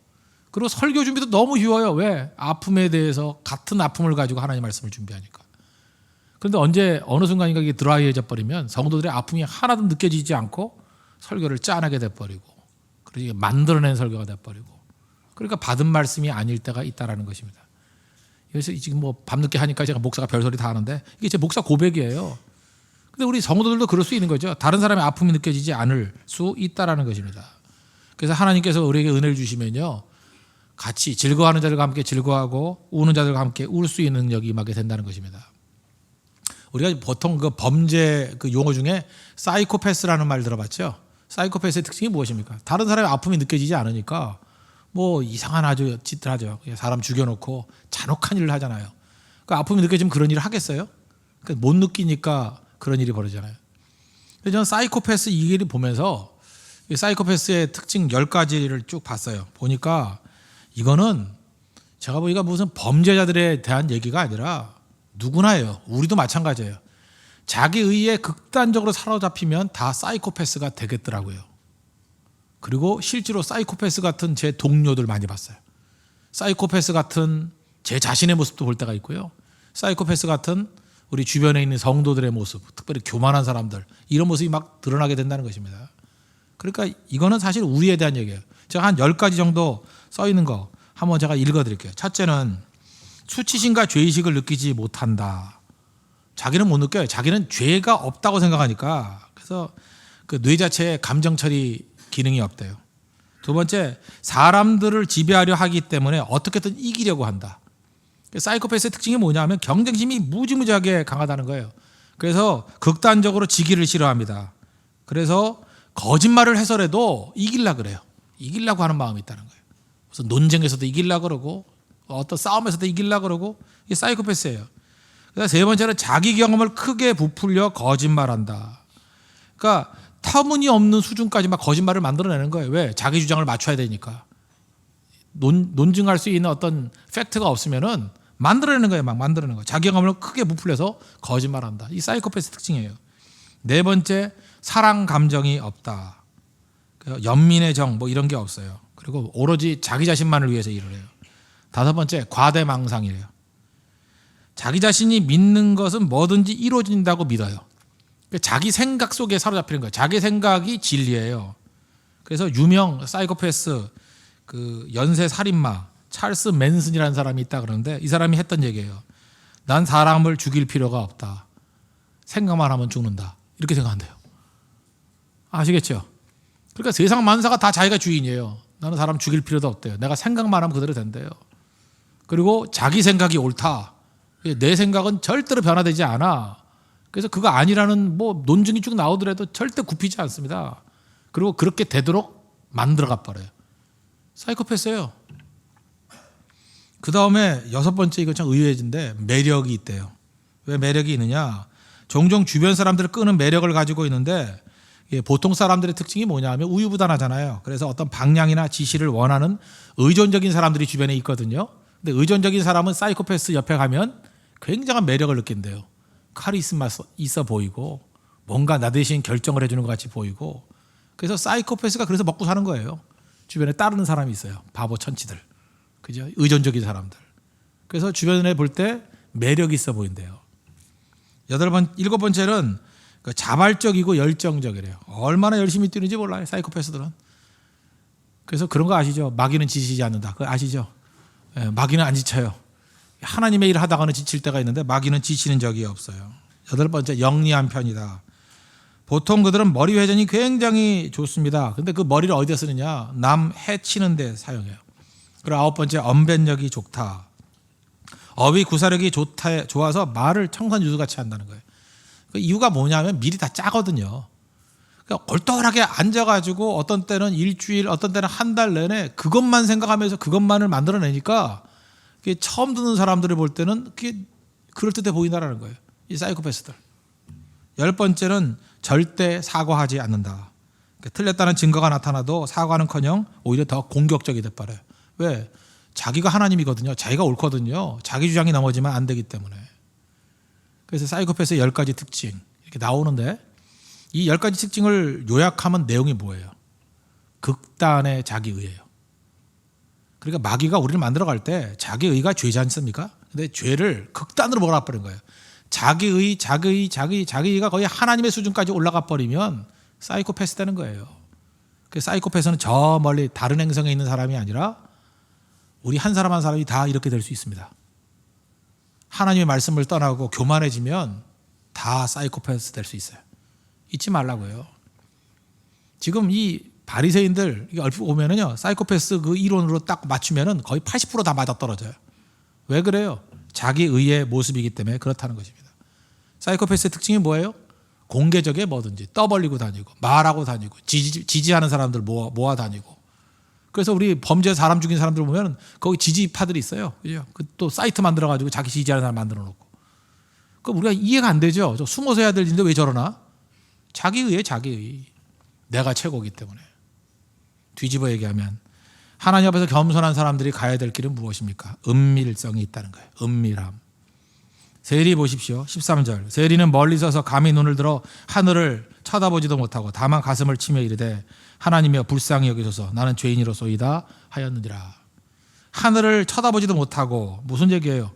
그리고 설교 준비도 너무 쉬워요. 왜? 아픔에 대해서 같은 아픔을 가지고 하나님 말씀을 준비하니까. 그런데 언제 어느 순간인가 이게 드라이해져 버리면 성도들의 아픔이 하나도 느껴지지 않고 설교를 짠하게 돼버리고 그러니까 만들어낸 설교가 돼버리고 그러니까 받은 말씀이 아닐 때가 있다라는 것입니다. 그래서 지금 뭐 밤늦게 하니까 제가 목사가 별소리 다 하는데 이게 제 목사 고백이에요. 근데 우리 성도들도 그럴 수 있는 거죠. 다른 사람의 아픔이 느껴지지 않을 수 있다라는 것입니다. 그래서 하나님께서 우리에게 은혜를 주시면요. 같이 즐거워하는 자들과 함께 즐거워하고 우는 자들과 함께 울 수 있는 능력이 임하게 된다는 것입니다. 우리가 보통 그 범죄 그 용어 중에 사이코패스라는 말 들어봤죠? 사이코패스의 특징이 무엇입니까? 다른 사람의 아픔이 느껴지지 않으니까 뭐 이상한 아주 짓들 하죠. 사람 죽여놓고 잔혹한 일을 하잖아요. 그 아픔이 느껴지면 그런 일을 하겠어요? 못 느끼니까 그런 일이 벌어지잖아요. 그래서 저는 사이코패스 이 일을 보면서 사이코패스의 특징 10가지를 쭉 봤어요. 보니까 이거는 제가 보니까 무슨 범죄자들에 대한 얘기가 아니라 누구나예요. 우리도 마찬가지예요. 자기 의에 극단적으로 사로잡히면 다 사이코패스가 되겠더라고요. 그리고 실제로 사이코패스 같은 제 동료들 많이 봤어요. 사이코패스 같은 제 자신의 모습도 볼 때가 있고요. 사이코패스 같은 우리 주변에 있는 성도들의 모습, 특별히 교만한 사람들 이런 모습이 막 드러나게 된다는 것입니다. 그러니까 이거는 사실 우리에 대한 얘기예요. 제가 한 10가지 정도 써 있는 거 한번 제가 읽어드릴게요. 첫째는 수치심과 죄의식을 느끼지 못한다. 자기는 못 느껴요. 자기는 죄가 없다고 생각하니까. 그래서 그 뇌 자체에 감정 처리 기능이 없대요. 두 번째, 사람들을 지배하려 하기 때문에 어떻게든 이기려고 한다. 사이코패스의 특징이 뭐냐 하면 경쟁심이 무지무지하게 강하다는 거예요. 그래서 극단적으로 지기를 싫어합니다. 그래서 거짓말을 해서라도 이기려고 그래요. 이기려고 하는 마음이 있다는 거예요. 무슨 논쟁에서도 이기려고 그러고 어떤 싸움에서도 이기려고 그러고 이게 사이코패스예요. 그래서 세 번째는 자기 경험을 크게 부풀려 거짓말한다. 그러니까 터무니없는 수준까지 막 거짓말을 만들어내는 거예요. 왜? 자기 주장을 맞춰야 되니까. 논증할 수 있는 어떤 팩트가 없으면은 만들어내는 거예요. 막 만들어내는 거예요. 자기 경험을 크게 부풀려서 거짓말한다. 이 사이코패스 특징이에요. 네 번째, 사랑 감정이 없다. 연민의 정 뭐 이런 게 없어요. 그리고 오로지 자기 자신만을 위해서 일을 해요. 다섯 번째, 과대망상이래요. 자기 자신이 믿는 것은 뭐든지 이루어진다고 믿어요. 자기 생각 속에 사로잡히는 거예요. 자기 생각이 진리예요. 그래서 유명 사이코패스 그 연쇄 살인마 찰스 맨슨이라는 사람이 있다 그러는데 이 사람이 했던 얘기예요. 난 사람을 죽일 필요가 없다. 생각만 하면 죽는다. 이렇게 생각한대요. 아시겠죠? 그러니까 세상 만사가 다 자기가 주인이에요. 나는 사람 죽일 필요도 없대요. 내가 생각만 하면 그대로 된대요. 그리고 자기 생각이 옳다. 내 생각은 절대로 변화되지 않아. 그래서 그거 아니라는 뭐 논증이 쭉 나오더라도 절대 굽히지 않습니다. 그리고 그렇게 되도록 만들어가 버려요. 사이코패스예요. 그 다음에 여섯 번째, 이거 참 의외진데 매력이 있대요. 왜 매력이 있느냐? 종종 주변 사람들을 끄는 매력을 가지고 있는데 보통 사람들의 특징이 뭐냐 하면 우유부단하잖아요. 그래서 어떤 방향이나 지시를 원하는 의존적인 사람들이 주변에 있거든요. 근데 의존적인 사람은 사이코패스 옆에 가면 굉장한 매력을 느낀대요. 카리스마 있어 보이고 뭔가 나 대신 결정을 해주는 것 같이 보이고, 그래서 사이코패스가 그래서 먹고 사는 거예요. 주변에 따르는 사람이 있어요. 바보 천치들, 그죠? 의존적인 사람들. 그래서 주변에 볼 때 매력이 있어 보인대요. 일곱 번째는 자발적이고 열정적이래요. 얼마나 열심히 뛰는지 몰라요, 사이코패스들은. 그래서 그런 거 아시죠? 마귀는 지치지 않는다. 그거 아시죠? 예, 마귀는 안 지쳐요. 하나님의 일을 하다가는 지칠 때가 있는데 마귀는 지치는 적이 없어요. 여덟 번째, 영리한 편이다. 보통 그들은 머리 회전이 굉장히 좋습니다. 근데 그 머리를 어디다 쓰느냐? 남 해치는 데 사용해요. 그리고 아홉 번째, 언변력이 좋다. 어휘 구사력이 좋아서 말을 청산유수같이 한다는 거예요. 그 이유가 뭐냐면 미리 다 짜거든요. 그러니까 얼떨하게 앉아가지고 어떤 때는 일주일, 어떤 때는 한 달 내내 그것만 생각하면서 그것만을 만들어내니까 그게 처음 듣는 사람들을 볼 때는 그게 그럴듯해 보인다는 거예요. 이 사이코패스들. 열 번째는 절대 사과하지 않는다. 그러니까 틀렸다는 증거가 나타나도 사과는커녕 오히려 더 공격적이 돼버려요. 왜? 자기가 하나님이거든요. 자기가 옳거든요. 자기 주장이 넘어지면 안 되기 때문에. 그래서 사이코패스의 10가지 특징 이렇게 나오는데, 이 10가지 특징을 요약하면 내용이 뭐예요? 극단의 자기의예요. 그러니까 마귀가 우리를 만들어갈 때 자기의가 죄지 않습니까? 근데 죄를 극단으로 몰아버린 거예요. 자기의가 거의 하나님의 수준까지 올라가 버리면 사이코패스 되는 거예요. 그래서 사이코패스는 저 멀리 다른 행성에 있는 사람이 아니라 우리 한 사람 한 사람이 다 이렇게 될 수 있습니다. 하나님의 말씀을 떠나고 교만해지면 다 사이코패스 될 수 있어요. 잊지 말라고요. 지금 이 바리새인들 이게 얼핏 보면은요, 사이코패스 그 이론으로 딱 맞추면은 거의 80% 다 맞아떨어져요. 왜 그래요? 자기 의의 모습이기 때문에 그렇다는 것입니다. 사이코패스의 특징이 뭐예요? 공개적에 뭐든지 떠벌리고 다니고 말하고 다니고 지지하는 사람들 모아 다니고. 그래서 우리 범죄 사람 죽인 사람들 보면 거기 지지파들이 있어요. 그죠? 또 사이트 만들어가지고 자기 지지하는 사람 만들어 놓고. 그 우리가 이해가 안 되죠. 저 숨어서 해야 될 일인데 왜 저러나? 자기의에 자기의. 내가 최고이기 때문에. 뒤집어 얘기하면 하나님 앞에서 겸손한 사람들이 가야 될 길은 무엇입니까? 은밀성이 있다는 거예요. 은밀함. 세리 보십시오. 13절. 세리는 멀리 서서 감히 눈을 들어 하늘을 쳐다보지도 못하고 다만 가슴을 치며 이르되 하나님이여 불쌍히 여기소서 나는 죄인이로소이다 하였느니라. 하늘을 쳐다보지도 못하고 무슨 얘기예요?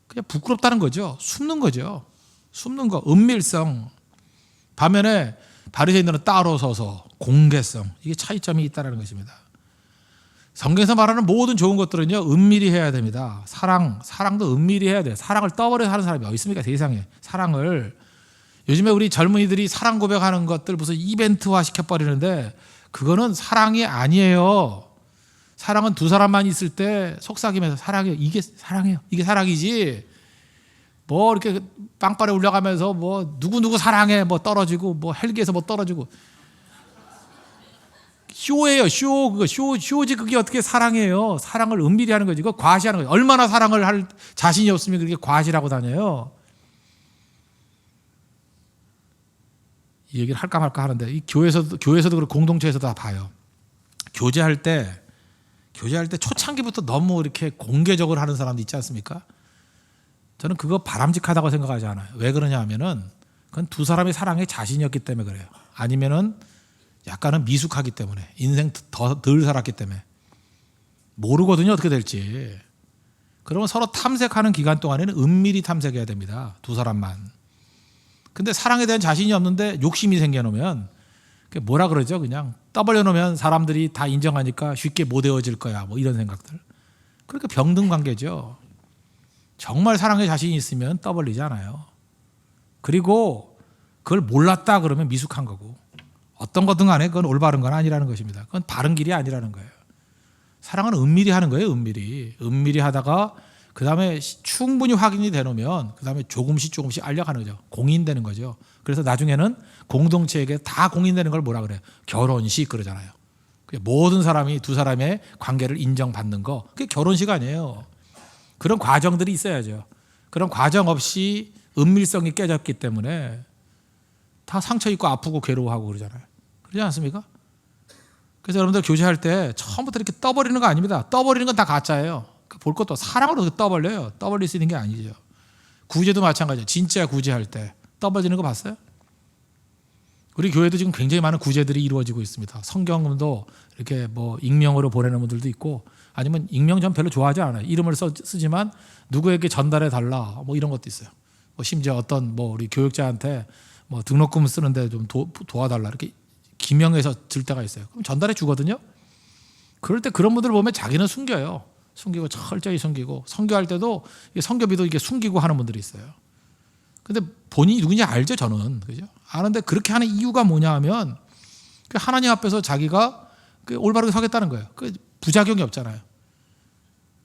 그냥 부끄럽다는 거죠. 숨는 거죠. 숨는 거. 은밀성. 반면에 바리새인들은 따로 서서 공개성. 이게 차이점이 있다는 것입니다. 성경에서 말하는 모든 좋은 것들은요, 은밀히 해야 됩니다. 사랑도 은밀히 해야 돼요. 사랑을 떠버려 하는 사람이 어디 있습니까? 세상에. 사랑을. 요즘에 우리 젊은이들이 사랑 고백하는 것들 무슨 이벤트화 시켜버리는데 그거는 사랑이 아니에요. 사랑은 두 사람만 있을 때 속삭이면서 사랑해요. 이게 사랑해요. 이게 사랑이지. 뭐 이렇게 빵빠레 울려가면서 뭐 누구 사랑해 뭐 떨어지고 뭐 헬기에서 뭐 떨어지고 쇼예요. 쇼지 그게 어떻게 사랑이에요. 사랑을 은밀히 하는 거지. 그거 과시하는 거죠. 얼마나 사랑을 할 자신이 없으면 그렇게 과시라고 다녀요. 이 얘기를 할까 말까 하는데 이 교회에서도 그렇고 공동체에서도 다 봐요. 교제할 때 초창기부터 너무 이렇게 공개적으로 하는 사람도 있지 않습니까? 저는 그거 바람직하다고 생각하지 않아요. 왜 그러냐 하면은 그건 두 사람의 사랑에 자신이 없기 때문에 그래요. 아니면은 약간은 미숙하기 때문에 인생 더 덜 살았기 때문에 모르거든요. 어떻게 될지. 그러면 서로 탐색하는 기간 동안에는 은밀히 탐색해야 됩니다. 두 사람만. 근데 사랑에 대한 자신이 없는데 욕심이 생겨놓으면 뭐라 그러죠? 그냥 떠벌려 놓으면 사람들이 다 인정하니까 쉽게 못 헤어질 거야. 뭐 이런 생각들. 그러니까 병든 관계죠. 정말 사랑에 자신이 있으면 떠벌리지 않아요. 그리고 그걸 몰랐다 그러면 미숙한 거고 어떤 거든 간에 그건 올바른 건 아니라는 것입니다. 그건 바른 길이 아니라는 거예요. 사랑은 은밀히 하는 거예요. 은밀히 하다가 그 다음에 충분히 확인이 되놓으면 그 다음에 조금씩 알려가는 거죠. 공인되는 거죠. 그래서 나중에는 공동체에게 다 공인되는 걸 뭐라 그래요? 결혼식 그러잖아요. 모든 사람이 두 사람의 관계를 인정받는 거, 그게 결혼식 아니에요. 그런 과정들이 있어야죠. 그런 과정 없이 은밀성이 깨졌기 때문에 다 상처 입고 아프고 괴로워하고 그러잖아요. 그러지 않습니까? 그래서 여러분들 교제할 때 처음부터 이렇게 떠버리는 거 아닙니다. 떠버리는 건 다 가짜예요. 볼 것도 사랑으로 떠벌려요. 떠벌릴 수 있는 게 아니죠. 구제도 마찬가지예요. 진짜 구제할 때 떠벌리는 거 봤어요? 우리 교회도 지금 굉장히 많은 구제들이 이루어지고 있습니다. 성경도 이렇게 뭐 익명으로 보내는 분들도 있고, 아니면 익명 전 별로 좋아하지 않아요. 이름을 쓰지만 누구에게 전달해 달라 뭐 이런 것도 있어요. 뭐 심지어 어떤 뭐 우리 교육자한테 뭐 등록금 쓰는데 좀 도와달라 이렇게 기명해서 줄 때가 있어요. 그럼 전달해 주거든요. 그럴 때 그런 분들 보면 자기는 숨겨요. 숨기고 철저히 숨기고, 선교할 때도 선교비도 이게 숨기고 하는 분들이 있어요. 근데 본인이 누군지 알죠, 저는. 그죠? 아는데 그렇게 하는 이유가 뭐냐 하면 하나님 앞에서 자기가 올바르게 서겠다는 거예요. 그 부작용이 없잖아요.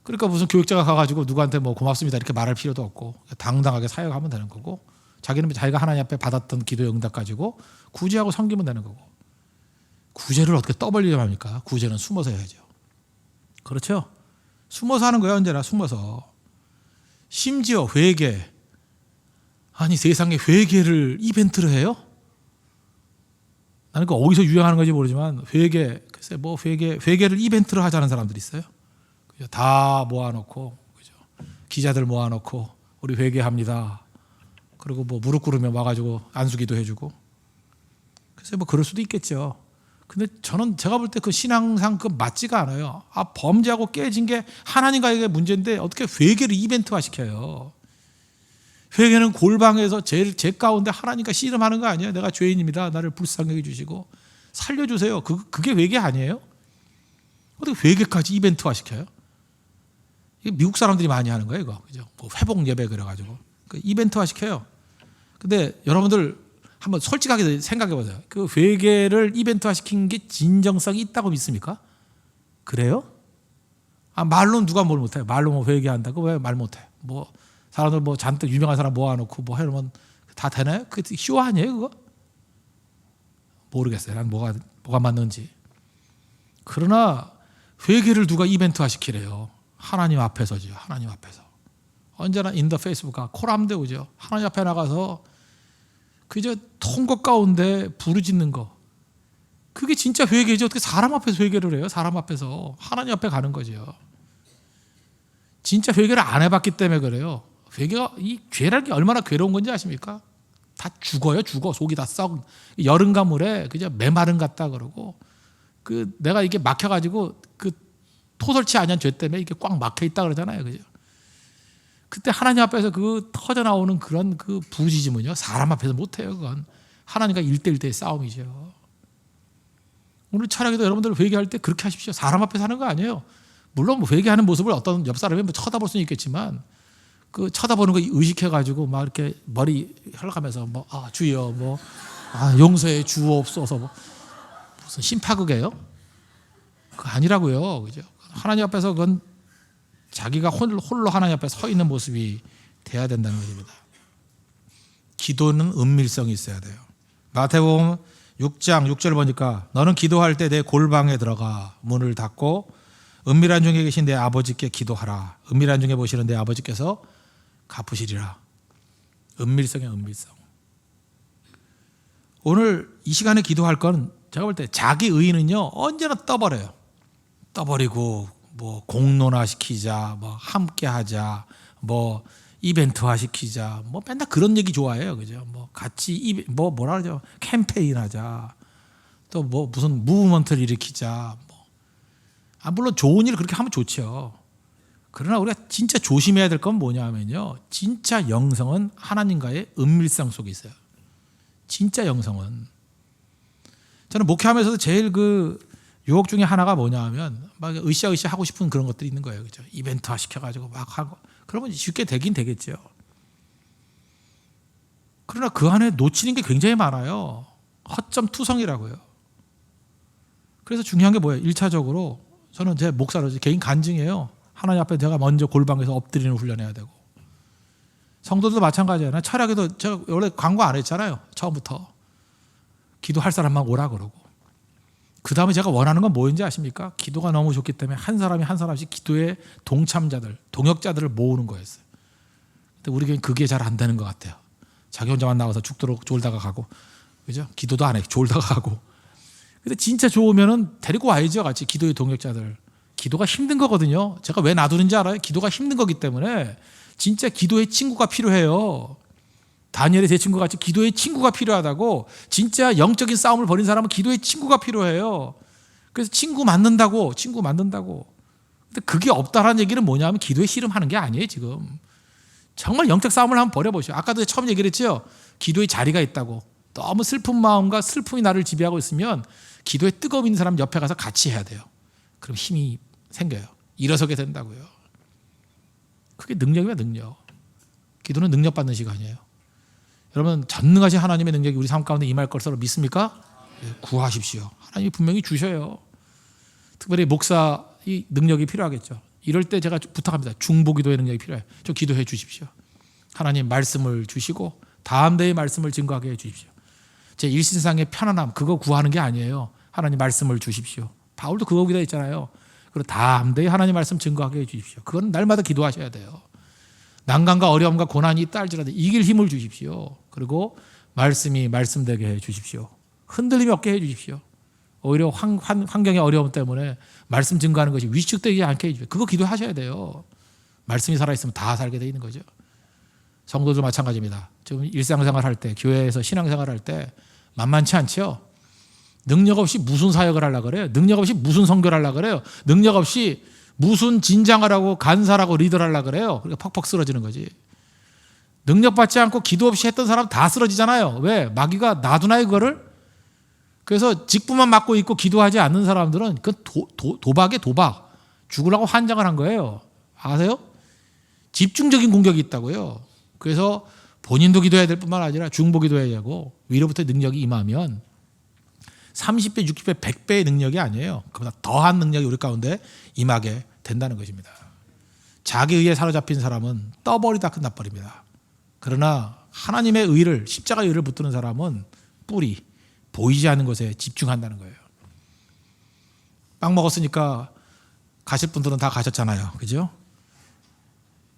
그러니까 무슨 교육자가 가가지고 누구한테 뭐 고맙습니다 이렇게 말할 필요도 없고 당당하게 사역하면 되는 거고, 자기는 자기가 하나님 앞에 받았던 기도의 응답 가지고 구제하고 섬기면 되는 거고. 구제를 어떻게 떠벌리려 합니까? 구제는 숨어서 해야죠. 그렇죠? 숨어서 하는 거예요. 언제나 숨어서. 심지어 회개. 아니 세상에 회개를 이벤트를 해요? 나는 그 어디서 유행하는 건지 모르지만 글쎄 뭐 회개를 이벤트로 하자는 사람들이 있어요. 그죠? 다 모아놓고, 그죠? 기자들 모아놓고 우리 회개합니다. 그리고 뭐 무릎 꿇으면 와가지고 안수기도 해주고. 글쎄 뭐 그럴 수도 있겠죠. 근데 저는 제가 볼 때 그 신앙상 그 맞지가 않아요. 범죄하고 깨진 게 하나님과의 문제인데 어떻게 회개를 이벤트화 시켜요? 회개는 골방에서 제 가운데 하나님과 씨름하는 거 아니에요? 내가 죄인입니다. 나를 불쌍히 해주시고 살려주세요. 그게 회개 아니에요? 어떻게 회개까지 이벤트화 시켜요? 이게 미국 사람들이 많이 하는 거예요, 이거. 그죠? 뭐 회복 예배 그래가지고 이벤트화 시켜요. 근데 여러분들 한번 솔직하게 생각해 보세요. 그 회개를 이벤트화 시킨 게 진정성이 있다고 믿습니까? 그래요? 말로는 누가 뭘 못해요. 말로 뭐 회개한다고 왜 말 못해? 뭐 사람들 뭐 잔뜩 유명한 사람 모아놓고 뭐 해놓으면 다 되나요? 그게 쇼 아니에요, 그거? 모르겠어요. 난 뭐가 맞는지. 그러나 회개를 누가 이벤트화 시키래요? 하나님 앞에서죠. 하나님 앞에서. 언제나 인더 페이스북과 코람되오죠. 하나님 앞에 나가서 그저 통곡 가운데 부르짖는 거. 그게 진짜 회개죠. 어떻게 사람 앞에서 회개를 해요? 사람 앞에서. 하나님 앞에 가는 거죠. 진짜 회개를 안 해봤기 때문에 그래요. 회개가, 이 죄라는 게 얼마나 괴로운 건지 아십니까? 다 죽어요. 죽어. 속이 다 썩. 여름 가물에 그저 메마른 같다 그러고, 내가 이게 막혀가지고 토설치 아니한 죄 때문에 이게 꽉 막혀 있다 그러잖아요. 그죠? 그때 하나님 앞에서 터져 나오는 그런 부르짖음은요, 사람 앞에서 못해요. 그건 하나님과 1대1대1의 싸움이죠. 오늘 철학에도 여러분들 회개할 때 그렇게 하십시오. 사람 앞에서 하는 거 아니에요. 물론 뭐 회개하는 모습을 어떤 옆 사람이 뭐 쳐다볼 수는 있겠지만, 쳐다보는 거 의식해가지고 막 이렇게 머리 흘러가면서 주여 용서해 주옵소서 무슨 심파극이에요? 그거 아니라고요. 그죠? 하나님 앞에서 그건 자기가 홀로 하나님 앞에 서 있는 모습이 돼야 된다는 것입니다. 기도는 은밀성이 있어야 돼요. 마태복음 6장 6절 보니까 너는 기도할 때 내 골방에 들어가 문을 닫고 은밀한 중에 계신 내 아버지께 기도하라. 은밀한 중에 보시는 내 아버지께서 갚으시리라. 은밀성이야, 은밀성. 오늘 이 시간에 기도할 건 제가 볼 때 자기 의의는요 언제나 떠버려요. 떠버리고 뭐 공론화 시키자, 뭐 함께 하자, 뭐 이벤트화 시키자, 뭐 맨날 그런 얘기 좋아해요. 그죠? 뭐 같이 뭐라 그러죠? 캠페인 하자. 또 뭐 무슨 무브먼트를 일으키자. 물론 좋은 일을 그렇게 하면 좋죠. 그러나 우리가 진짜 조심해야 될 건 뭐냐 하면요. 진짜 영성은 하나님과의 은밀성 속에 있어요. 진짜 영성은. 저는 목회하면서도 제일 유혹 중에 하나가 뭐냐 하면 막 으쌰으쌰 하고 싶은 그런 것들이 있는 거예요. 그죠? 이벤트화 시켜가지고 막 하고. 그러면 쉽게 되긴 되겠죠. 그러나 그 안에 놓치는 게 굉장히 많아요. 허점 투성이라고요. 그래서 중요한 게 뭐예요? 1차적으로 저는 제 목사로 개인 간증이에요. 하나님 앞에 제가 먼저 골방에서 엎드리는 훈련해야 되고, 성도들도 마찬가지잖아요. 철학에도 제가 원래 광고 안 했잖아요. 처음부터 기도할 사람만 오라 그러고, 그 다음에 제가 원하는 건 뭐인지 아십니까? 기도가 너무 좋기 때문에 한 사람이 한 사람씩 기도의 동참자들, 동역자들을 모으는 거였어요. 근데 우리 교회는 그게 잘 안 되는 것 같아요. 자기 혼자만 나와서 죽도록 졸다가 가고, 그죠? 기도도 안 해, 졸다가 가고. 근데 진짜 좋으면은 데리고 와야죠, 같이 기도의 동역자들. 기도가 힘든 거거든요. 제가 왜 놔두는지 알아요? 기도가 힘든 거기 때문에 진짜 기도의 친구가 필요해요. 다니엘의 제 친구 같이 기도의 친구가 필요하다고. 진짜 영적인 싸움을 벌인 사람은 기도의 친구가 필요해요. 그래서 친구 만든다고. 근데 그게 없다라는 얘기는 뭐냐면 기도에 씨름하는 게 아니에요, 지금. 정말 영적 싸움을 한번 벌여보시죠. 아까도 처음 얘기를 했죠. 기도의 자리가 있다고. 너무 슬픈 마음과 슬픔이 나를 지배하고 있으면 기도에 뜨거움 있는 사람 옆에 가서 같이 해야 돼요. 그럼 힘이 생겨요. 일어서게 된다고요. 그게 능력이야, 능력. 기도는 능력받는 시간이에요. 여러분, 전능하신 하나님의 능력이 우리 삶 가운데 임할 것으로 믿습니까? 네, 구하십시오. 하나님이 분명히 주셔요. 특별히 목사 이 능력이 필요하겠죠. 이럴 때 제가 부탁합니다. 중보기도의 능력이 필요해요. 좀 기도해 주십시오. 하나님 말씀을 주시고 다음 대의 말씀을 증거하게 해 주십시오. 제 일신상의 편안함 그거 구하는 게 아니에요. 하나님 말씀을 주십시오. 바울도 그거 기도했잖아요. 그리고 다음 대의 하나님 말씀 증거하게 해 주십시오. 그건 날마다 기도하셔야 돼요. 난관과 어려움과 고난이 있다 할지라도 이길 힘을 주십시오. 그리고 말씀이 말씀되게 해 주십시오. 흔들림이 없게 해 주십시오. 오히려 환경의 어려움 때문에 말씀 증거하는 것이 위축되지 않게 해 주십시오. 그거 기도하셔야 돼요. 말씀이 살아있으면 다 살게 돼 있는 거죠. 성도도 마찬가지입니다. 지금 일상생활 할 때, 교회에서 신앙생활 할 때 만만치 않죠. 능력 없이 무슨 사역을 하려고 그래요? 능력 없이 무슨 선교를 하려고 그래요? 능력 없이 무슨 진장을 하고 간사라고 리더를 하려고 그래요? 그러니까 퍽퍽 쓰러지는 거지. 능력 받지 않고 기도 없이 했던 사람 다 쓰러지잖아요. 왜? 마귀가 놔두나요, 그거를? 그래서 직분만 맡고 있고 기도하지 않는 사람들은 그 도박에 도박. 죽으라고 환장을 한 거예요. 아세요? 집중적인 공격이 있다고요. 그래서 본인도 기도해야 될 뿐만 아니라 중보 기도해야 되고 위로부터 능력이 임하면 30배, 60배, 100배의 능력이 아니에요. 그보다 더한 능력이 우리 가운데 임하게 된다는 것입니다. 자기 의에 사로잡힌 사람은 떠버리다 끝나버립니다. 그러나 하나님의 의를, 십자가의 의를 붙드는 사람은 뿌리, 보이지 않는 것에 집중한다는 거예요. 빵 먹었으니까 가실 분들은 다 가셨잖아요. 그죠?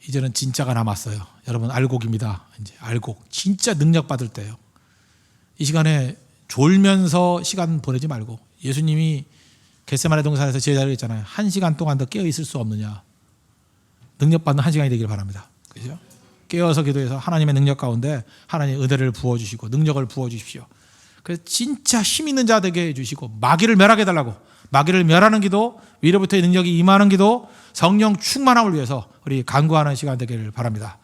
이제는 진짜가 남았어요. 여러분 알곡입니다. 이제 알곡. 진짜 능력 받을 때요. 이 시간에 졸면서 시간 보내지 말고 예수님이 겟세마네 동산에서 제자를 했잖아요. 1시간 동안 더 깨어 있을 수 없느냐. 능력 받는 1시간이 되길 바랍니다. 그죠? 깨어서 기도해서 하나님의 능력 가운데 하나님의 은혜를 부어 주시고 능력을 부어 주십시오. 그래서 진짜 힘 있는 자 되게 해 주시고 마귀를 멸하게 해달라고. 마귀를 멸하는 기도, 위로부터의 능력이 임하는 기도, 성령 충만함을 위해서 우리 간구하는 시간 되기를 바랍니다.